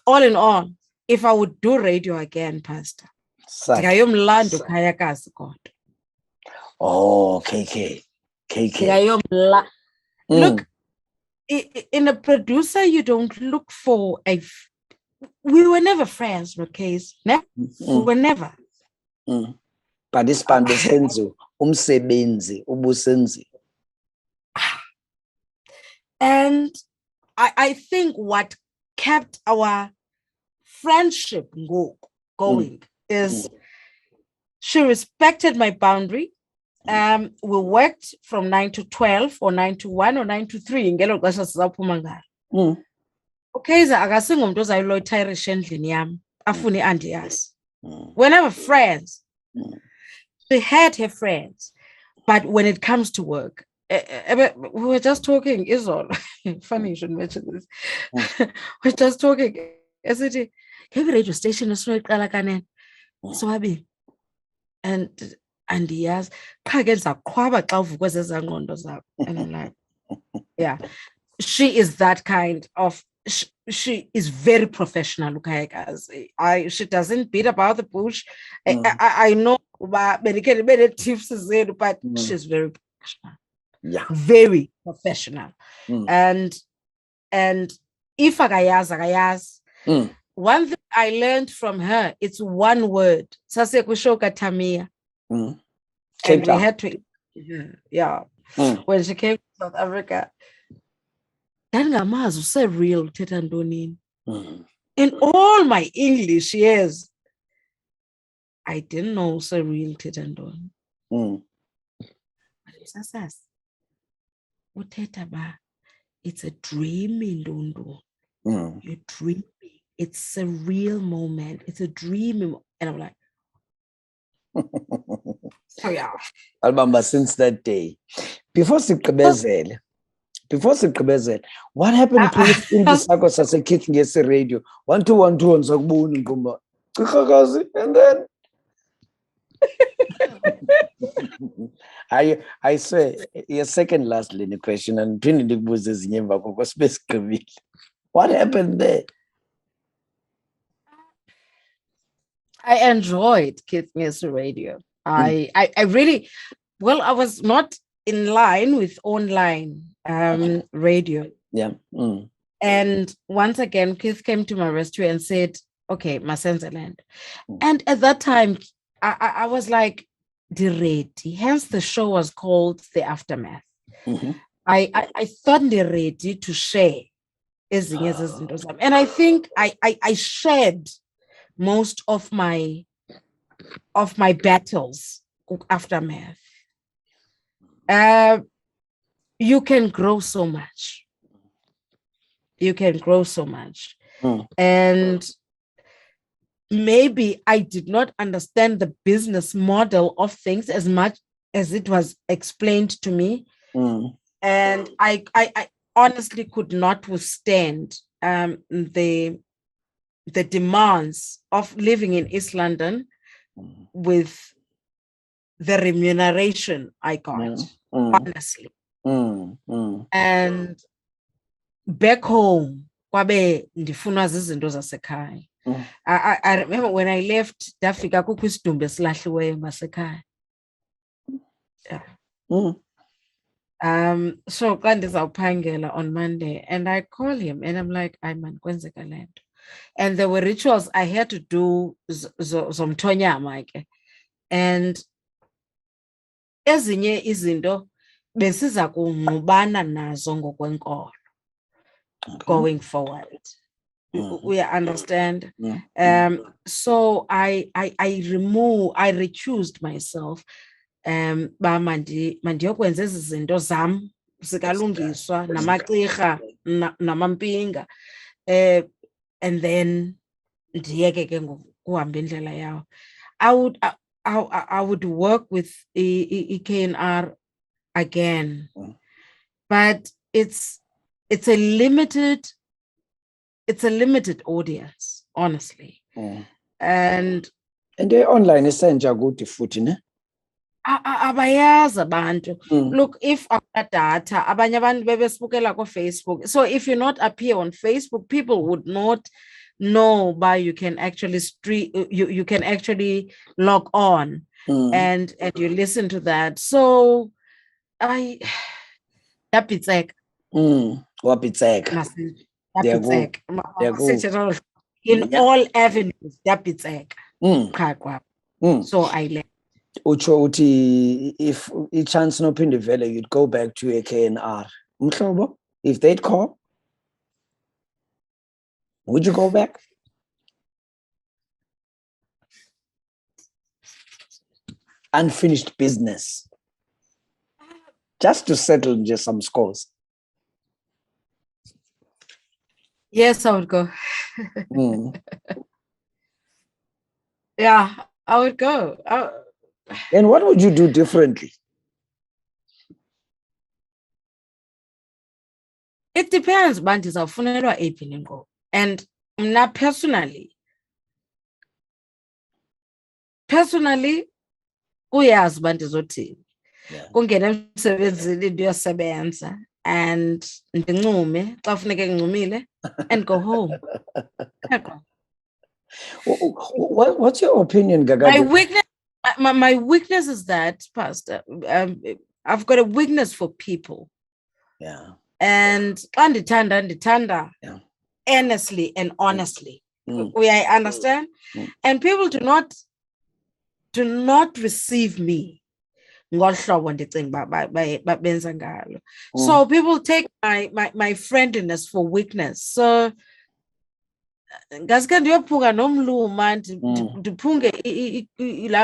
all in all, if I would do radio again, Pastor, oh, KK. Look, in a producer, you don't look for we were never friends, okay? We were never. But this pandesenzo, umsebenzi, ubusenzi. And I think what kept our friendship going is she respected my boundary. We worked from 9 to 12 or 9 to 1 or 9 to 3. Okay, we're never friends. She had her friends. But when it comes to work, we were just talking, Isol. Funny you should mention this. We're just talking. Is it radio station is so Swabi? And he has and I'm like, yeah, she is that kind of, she is very professional. She doesn't beat about the bush. I know but she's very professional. Yeah, very professional. And if agayaz, one thing I learned from her, it's one word. Sase kushoka Tamia. And we had to, when she came to South Africa, Dangamazu say real Tetandonin. In all my English years, I didn't know so real Tetandon. It's a dream in Dondo. You're dreaming. It's a real moment. It's a dream. And I'm like, so yeah. Albamba, since that day. Before Sikabezele, what happened in the Sakos as a kid gets a radio? 1212 on Zagboon and Gumba. And then I say your second last linear question and Trinity was basically what happened there? I enjoyed Kids Music Radio. I really, well, I was not in line with online radio. Yeah. And once again, Keith came to my rescue and said, okay, Masenzaland. And at that time, I was like, ready. Hence the show was called The Aftermath. I thought ready to share. And I think I shared most of my battles aftermath. You can grow so much. And maybe I did not understand the business model of things as much as it was explained to me. And I honestly could not withstand the demands of living in East London with the remuneration I got, honestly. And back home, I remember when I left, Dafika kukusidumbe silahliweyo masekhaya. So Pangela on Monday, and I call him and I'm like, I'm kwenzeka lento. And there were rituals I had to do zomthonya Mike. And ezinye izinto besiza kunqubana nazo ngokwenkolo going forward. we understand. So I recused myself. Ba mandiyokwenza ezi zinto zam zikalungiswa namagqirha namampinga, and then ndiyeke ke ngokuhamba indlela yawo. I would work with KNR again, but it's a limited audience, honestly. And they're online isenja kuthi futhi ne abayazi abantu. Look, if data abanye abantu bebesibukela ko Facebook, so if you not appear on Facebook, people would not know, but you can actually you can actually log on and you listen to that. So yapitseka wapitseka in all avenues, yapitseka. So I left. Ucho uthi if a chance no pindi vele, you'd go back to a KNR. Mhlobo, if they'd call, would you go back? Unfinished business, just to settle just some scores. Yes, I would go. Yeah, I would go. And what would you do differently? It depends, but it's a funeral go. And not personally, uyazi bandizothini. Kungena emsebenzini ndiyosebenza and ndincume xa funeke ngincumile and go home. What's your opinion, Gaga? My weakness is that, Pastor, I've got a weakness for people. Yeah. And ndithanda earnestly and honestly. I understand. And people do not receive me. So people take my friendliness for weakness. So ngaske ndiyophuka nomluma ndiphunge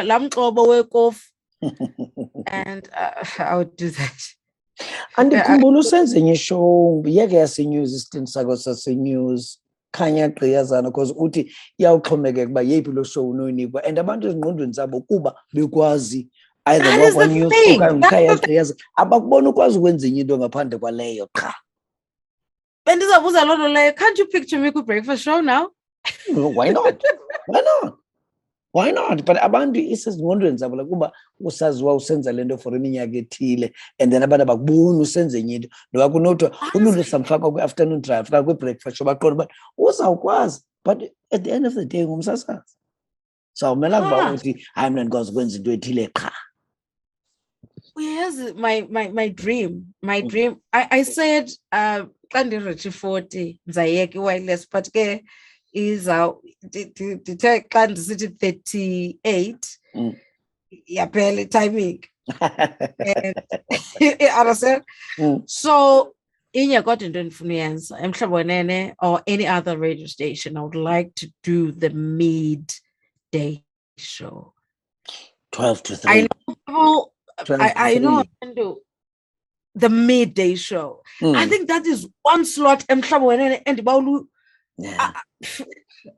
lamxobo wekofu, and I would do that. Andikhumbula usenze enye show yeke yasenews isithini sakho sasenews khanya gqiyazana because uthi iyawuxhomekeka uba yeyiphi lo show unoyinikwa, and abantu ezingqondweni zabo kuba bekwazi either wakwa news okanye ukhaya gqiyaza abakubona ukwazi ukwenza enye into ngaphandle kwaleyo qha. Bendizabuza loo nto leyo, can't you picture me ku-breakfast show now? Why not? Why not? But abantu isezingqondweni zabo la kuba usaziwa usenza lento for iminyaka ethile, and then abantu abakubona usenza enye into noba kunothiwa uLulu samfaka kwi-afternoon drive faka kwi-breakfast show baqonda uba uzawukwazi, but at the end of the day ngumsasazi. So awumelanga uba uthi hayi mna ndikwazi ukwenza into ethile qha. Here's my dream. I said xa ndireach 40 ndizayeka i-wireless, but ke ndithe xa ndisithi 38 yaphela i-timing. Understand? So inye kodwa into endifuna uyenza emhlobo wenene or any other radio station, I would like to do the midday show. 12 to 3. I know I know I can do the midday show. I think that is one slot emhlobo wenene endiba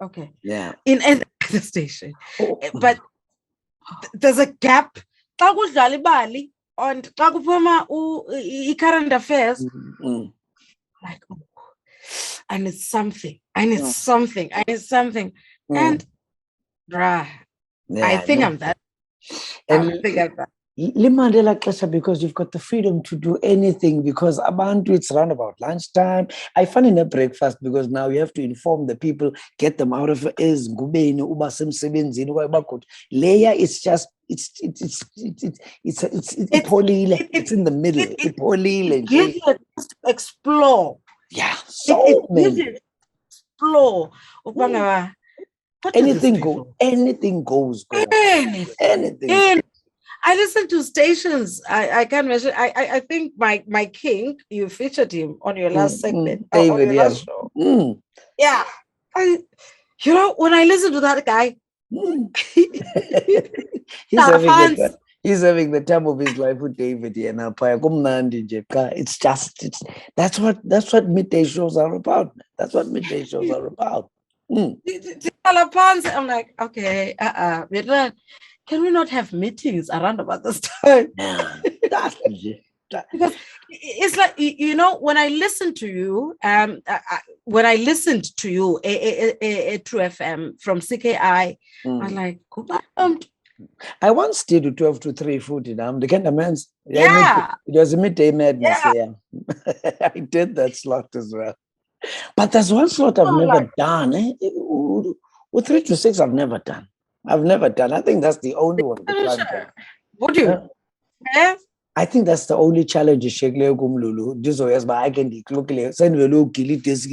okay. Yeah. In any station. But there's a gap. Xa kudlala ibali and xa kuphuma i-current affairs, like, I need something. And I think I'm that. And Limandela Klesha, because you've got the freedom to do anything, because abantu it's around about lunchtime. I find in a breakfast because now you have to inform the people, get them out of is gubeni uba semsebenzini kwabakho. Leia is just it's in the middle. Ipholile Give you just explore. Yeah, so many. Explore. Anything goes. Anything. I listen to stations. I can't measure. I think my king, you featured him on your last segment. David, on your last show. Yeah. when I listen to that guy, he's having the time of his life with David here now. It's that's what midday shows are about. That's what midday shows are about. I'm like, okay, can we not have meetings around about this time? Because it's like, when I listen to you, when I listened to you at True FM from CKI, I'm like, I once did 12 to 3 food in the kind of man's. Yeah. It was a midday madness. Yeah. I did that slot as well. But there's one slot I've never done. With 3 to 6, I've never done. I think that's the only one. Would you? Yeah. I think that's the only challenge Lulu. This way, but I can declare send velo kill it this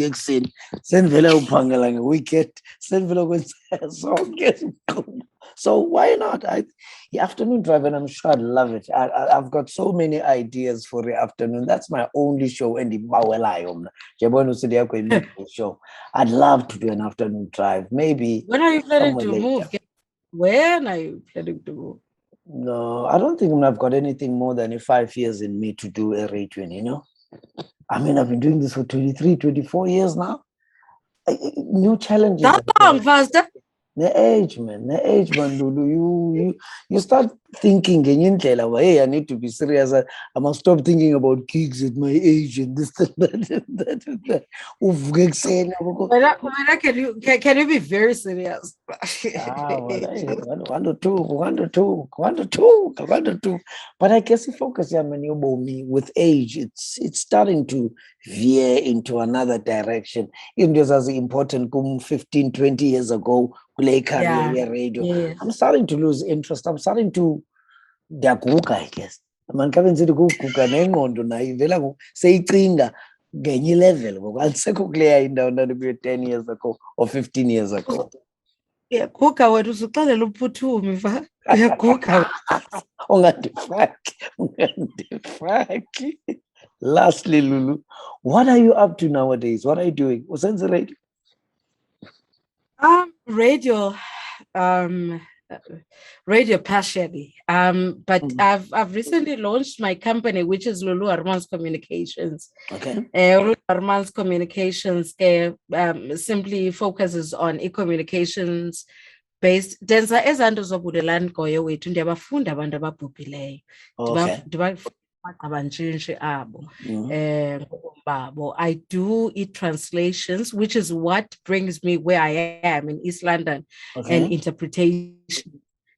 send velo pangalang wicket, send velo so why not? The afternoon drive, and I'm sure I'd love it. I've got so many ideas for the afternoon. That's my only show in the show. I'd love to do an afternoon drive. Maybe. When are you planning to move? When are you planning to move? No, I don't think I've got anything more than 5 years in me to do a radio, I mean, I've been doing this for 23, 24 years now. New challenges. That long, faster? The age, man, Lulu. You start thinking, hey, I need to be serious. I must stop thinking about gigs at my age and this and that. Can you be very serious? One to two. But I guess the focus with age, it's starting to veer into another direction. Even just as important 15, 20 years ago, radio. Yeah. I'm starting to lose interest. I'm starting to I guess. Man kabe nsithi kuguga nengqondo nayo ivela seyicinga ngenye level ngokwalisekho kuleya indawo ndandikuyo 10 years ago or 15 years ago. Uyaguga wena usuxelela uphuthumi va. Uyaguga. Ungandifaki. Lastly, Lulu, what are you up to nowadays? What are you doing? Usenze radio? Radio partially. But I've recently launched my company, which is Lulu Harmaans Communications. Okay. Lulu Harmaans Communications simply focuses on e-communications based. Denza ezanto zobudelani goyo wethu ndiyabafunda abantu ababhubhileyo. I do e-translations, which is what brings me where I am in East London, and interpretation.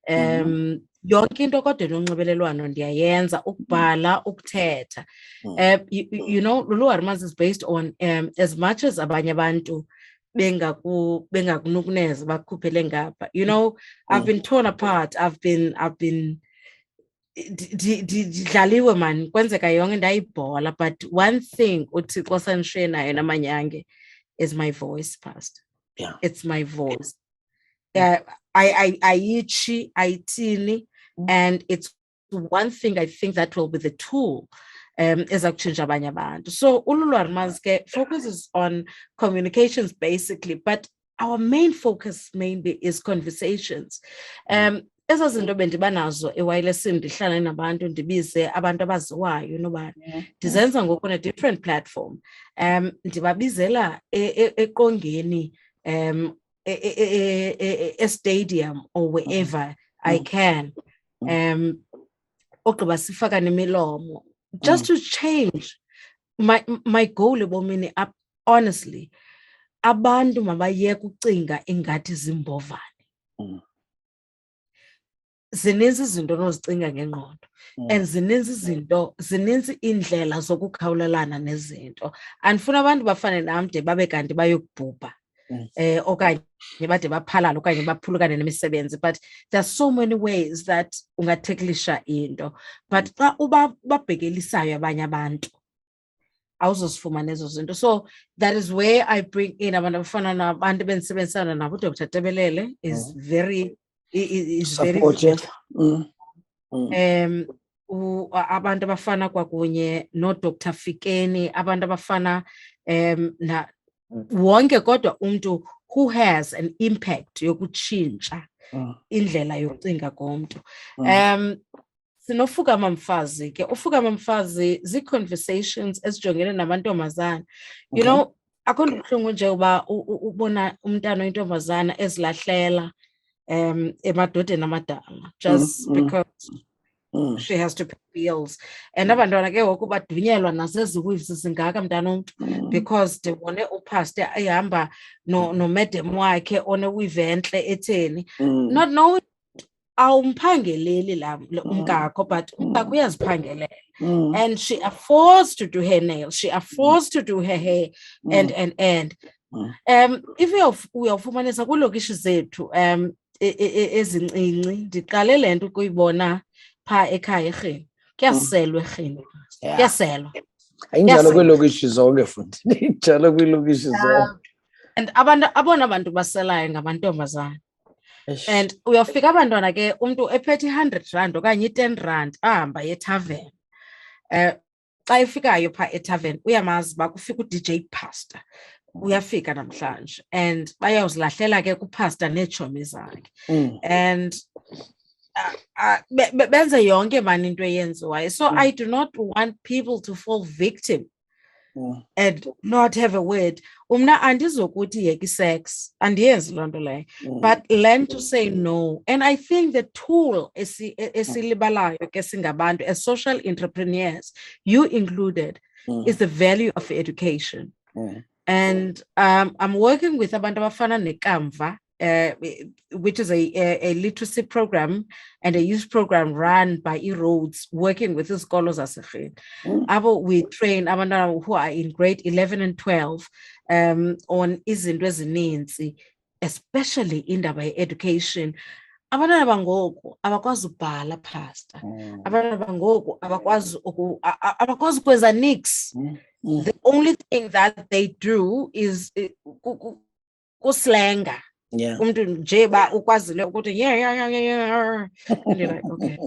Yonke into kodwa nonxibelelwano ndiyayenza ukubhala ukuthetha. Lulu Harmaans is based on as much as abanye abantu bengakunukuneza bakukhuphele ngapha. I've been torn apart. I've been didlaliwe man kwenzeka yonke ndayibhola, but one thing uThixo sanishiye nayo namanyange is my voice, Pastor. Yeah, it's my voice. Ayithini, and it's one thing I think that will be the tool ezakutshintsha abanye abantu. So uLulu Harmaans focuses on communications basically, but our main focus mainly is conversations. Ezo zinto bendibanazo ewayilesini ndihlala nabantu ndibize abantu abaziwayo nobani ndizenza ngoku on a different platform. Ndibabizela eqongeni a stadium or wherever I can. Ogqiba sifaka nemilomo just to change. My goal ebomini honestly, abantu mabayeke ucinga ingathi zimbovane. Zininzi izinto nozicinga ngengqondo, and zininzi indlela zokukhawulelana nezinto. Andifuna abantu bafane nam de babe kanti bayokubhubha okanye bade baphalala okanye baphulukane nemisebenzi, but there's so many ways that ungatheklisha into, but xa babhekelisayo abanye abantu awuzosifumana ezo zinto. So that is where I bring in abantu abafana nabantu bendisebenzisana nabo. Dr. Tebelele is very supportive. Abantu abafana kwakunye noDr. Fikeni, abantu abafana na wonke kodwa umuntu who has an impact yokutshintsha indlela yokucinga komuntu. Sinofukama mfazi ke ufukama mfazi zi-conversations ezijongene namantombazana. You know, akho nto buhlungu nje uba ubona umntana oyintombazana ezilahlela emadodeni amadala just because she has to pay bills. And abantwana ke ngoku badunyelwa naseziwives zingaka mntana womntu because ndibone upastor ehamba no-madam wakhe one-weave entle etheni, not knowing awumphangeleli umkakho, but umkakho uyaziphangelela. And she affords to do her nails, she affords to do her hair, and if uyafumanisa kwiilokishi zethu ezincinci, ndiqale le nto ukuyibona phaa ekhaya erhini, kuyaselwa erhini, kuyaselwa. Ayinjalo kwiilokishi zonke futhi, injalo kwiilokishi zonke. And abona abantu baselayo ngamantombazana. And uyafika abantwana ke umntu ephethe 100 rand okanye 10 rand ahamba etavern. Xa efikayo phaa etavern uyamazi uba kufika uDJ Pastor, uyafika namhlanje, and bayawuzilahlela ke kupastor neetshomi zakhe. And benze yonke mani into eyenziwayo. So I do not want people to fall victim and not have a word. Umna andizokuthi yeki sex, andiyenzi loo nto leyo, but learn to say no. And I think the tool esilibalayo ke singabantu as social entrepreneurs, you included, is the value of education. And I'm working with abantu abafana nekamva, which is a literacy program and a youth program run by eRoads, working with the scholars as we train abantwana who are in grade 11 and 12 on izinto ezininzi, especially indaba ye-education. Abantwana bangoku abakwazi ubhala, pastor. Abantwana bangoku abakwazi ukwenza nix. The only thing that they do is kuslanga. Yeah. Umntu nje ba ukwazile ukuthi yeah. And you're like, okay.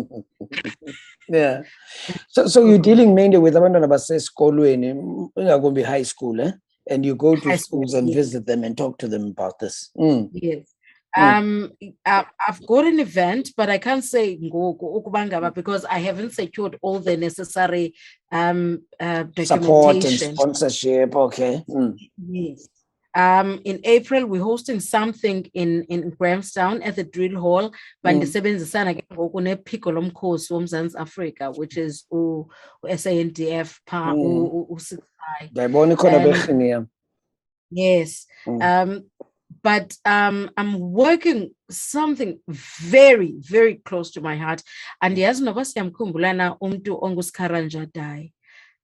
Yeah. So you're dealing mainly with abantwana basesikolweni, ingakumbi high school, and you go to schools and visit them and talk to them about this. Yes. I've got an event, but I can't say ukubangaba because I haven't secured all the necessary documentation. Support and sponsorship. Okay. Yes. In April, we're hosting something in Grahamstown at the Drill Hall. Bandisebenzisana ke ngoku nephiko lomkhosi womzantsi Afrika, which is SANDF pha uSixai. Ndayibona ikhona berhini yam. Yes. But I'm working something very, very close to my heart. And yazi noba siyamkhumbulana umntu onguSkhara Njadai.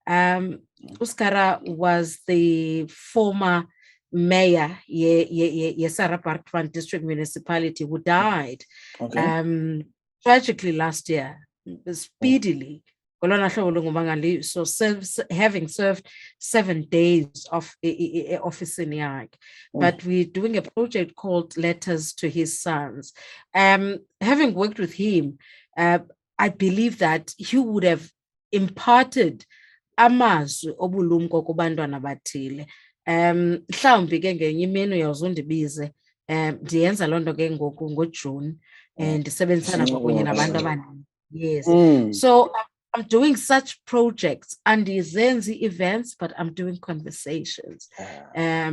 uSkhara was the former mayor Sarah District Municipality who died tragically last year, speedily. So having served 7 days of office in York, but we're doing a project called Letters to His Sons. Having worked with him, I believe that he would have imparted amazwi obulumko kubantwana bathile. Mhlawumbi ke ngenye imini uyawuzondibize ndiyenza loo nto ke ngoku ngoJune ndisebenzisana kwakunye nabantu abaninzi. Yes. So I'm doing such projects and izenzi events, but I'm doing conversations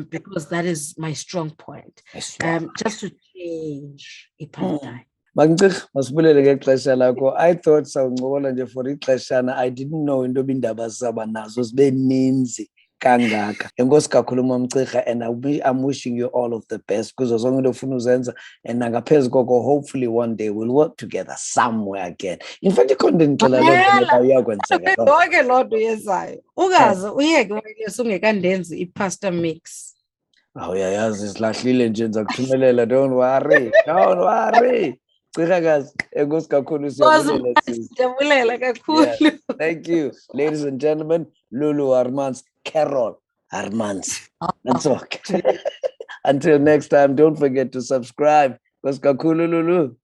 because that is my strong point. Just to change a paradigm. Mangcik, masibulele ke xesha lakho. I thought sawuncokola nje for ixeshana. I didn't know into indaba zaba nazo zibe ninzi kangaka. Enkosi kakhulu Mamcik, and I'm wishing you all of the best kuzo zonke into ofuna uzenza, and nangaphezu koko hopefully one day we'll work together somewhere again. In fact, ikhonto ndicela loo iyakwenzeka. Konke loo nto uyenzayo ungaze uyeke wayelesa ungekandenzi i-pasta mix. Uyayazi silahlile nje ndiza kuthumelela. Don't worry. Thank you, ladies and gentlemen. Lulu Harmaans, Carol Haarmans. That's okay. Until next time, don't forget to subscribe. Lulu.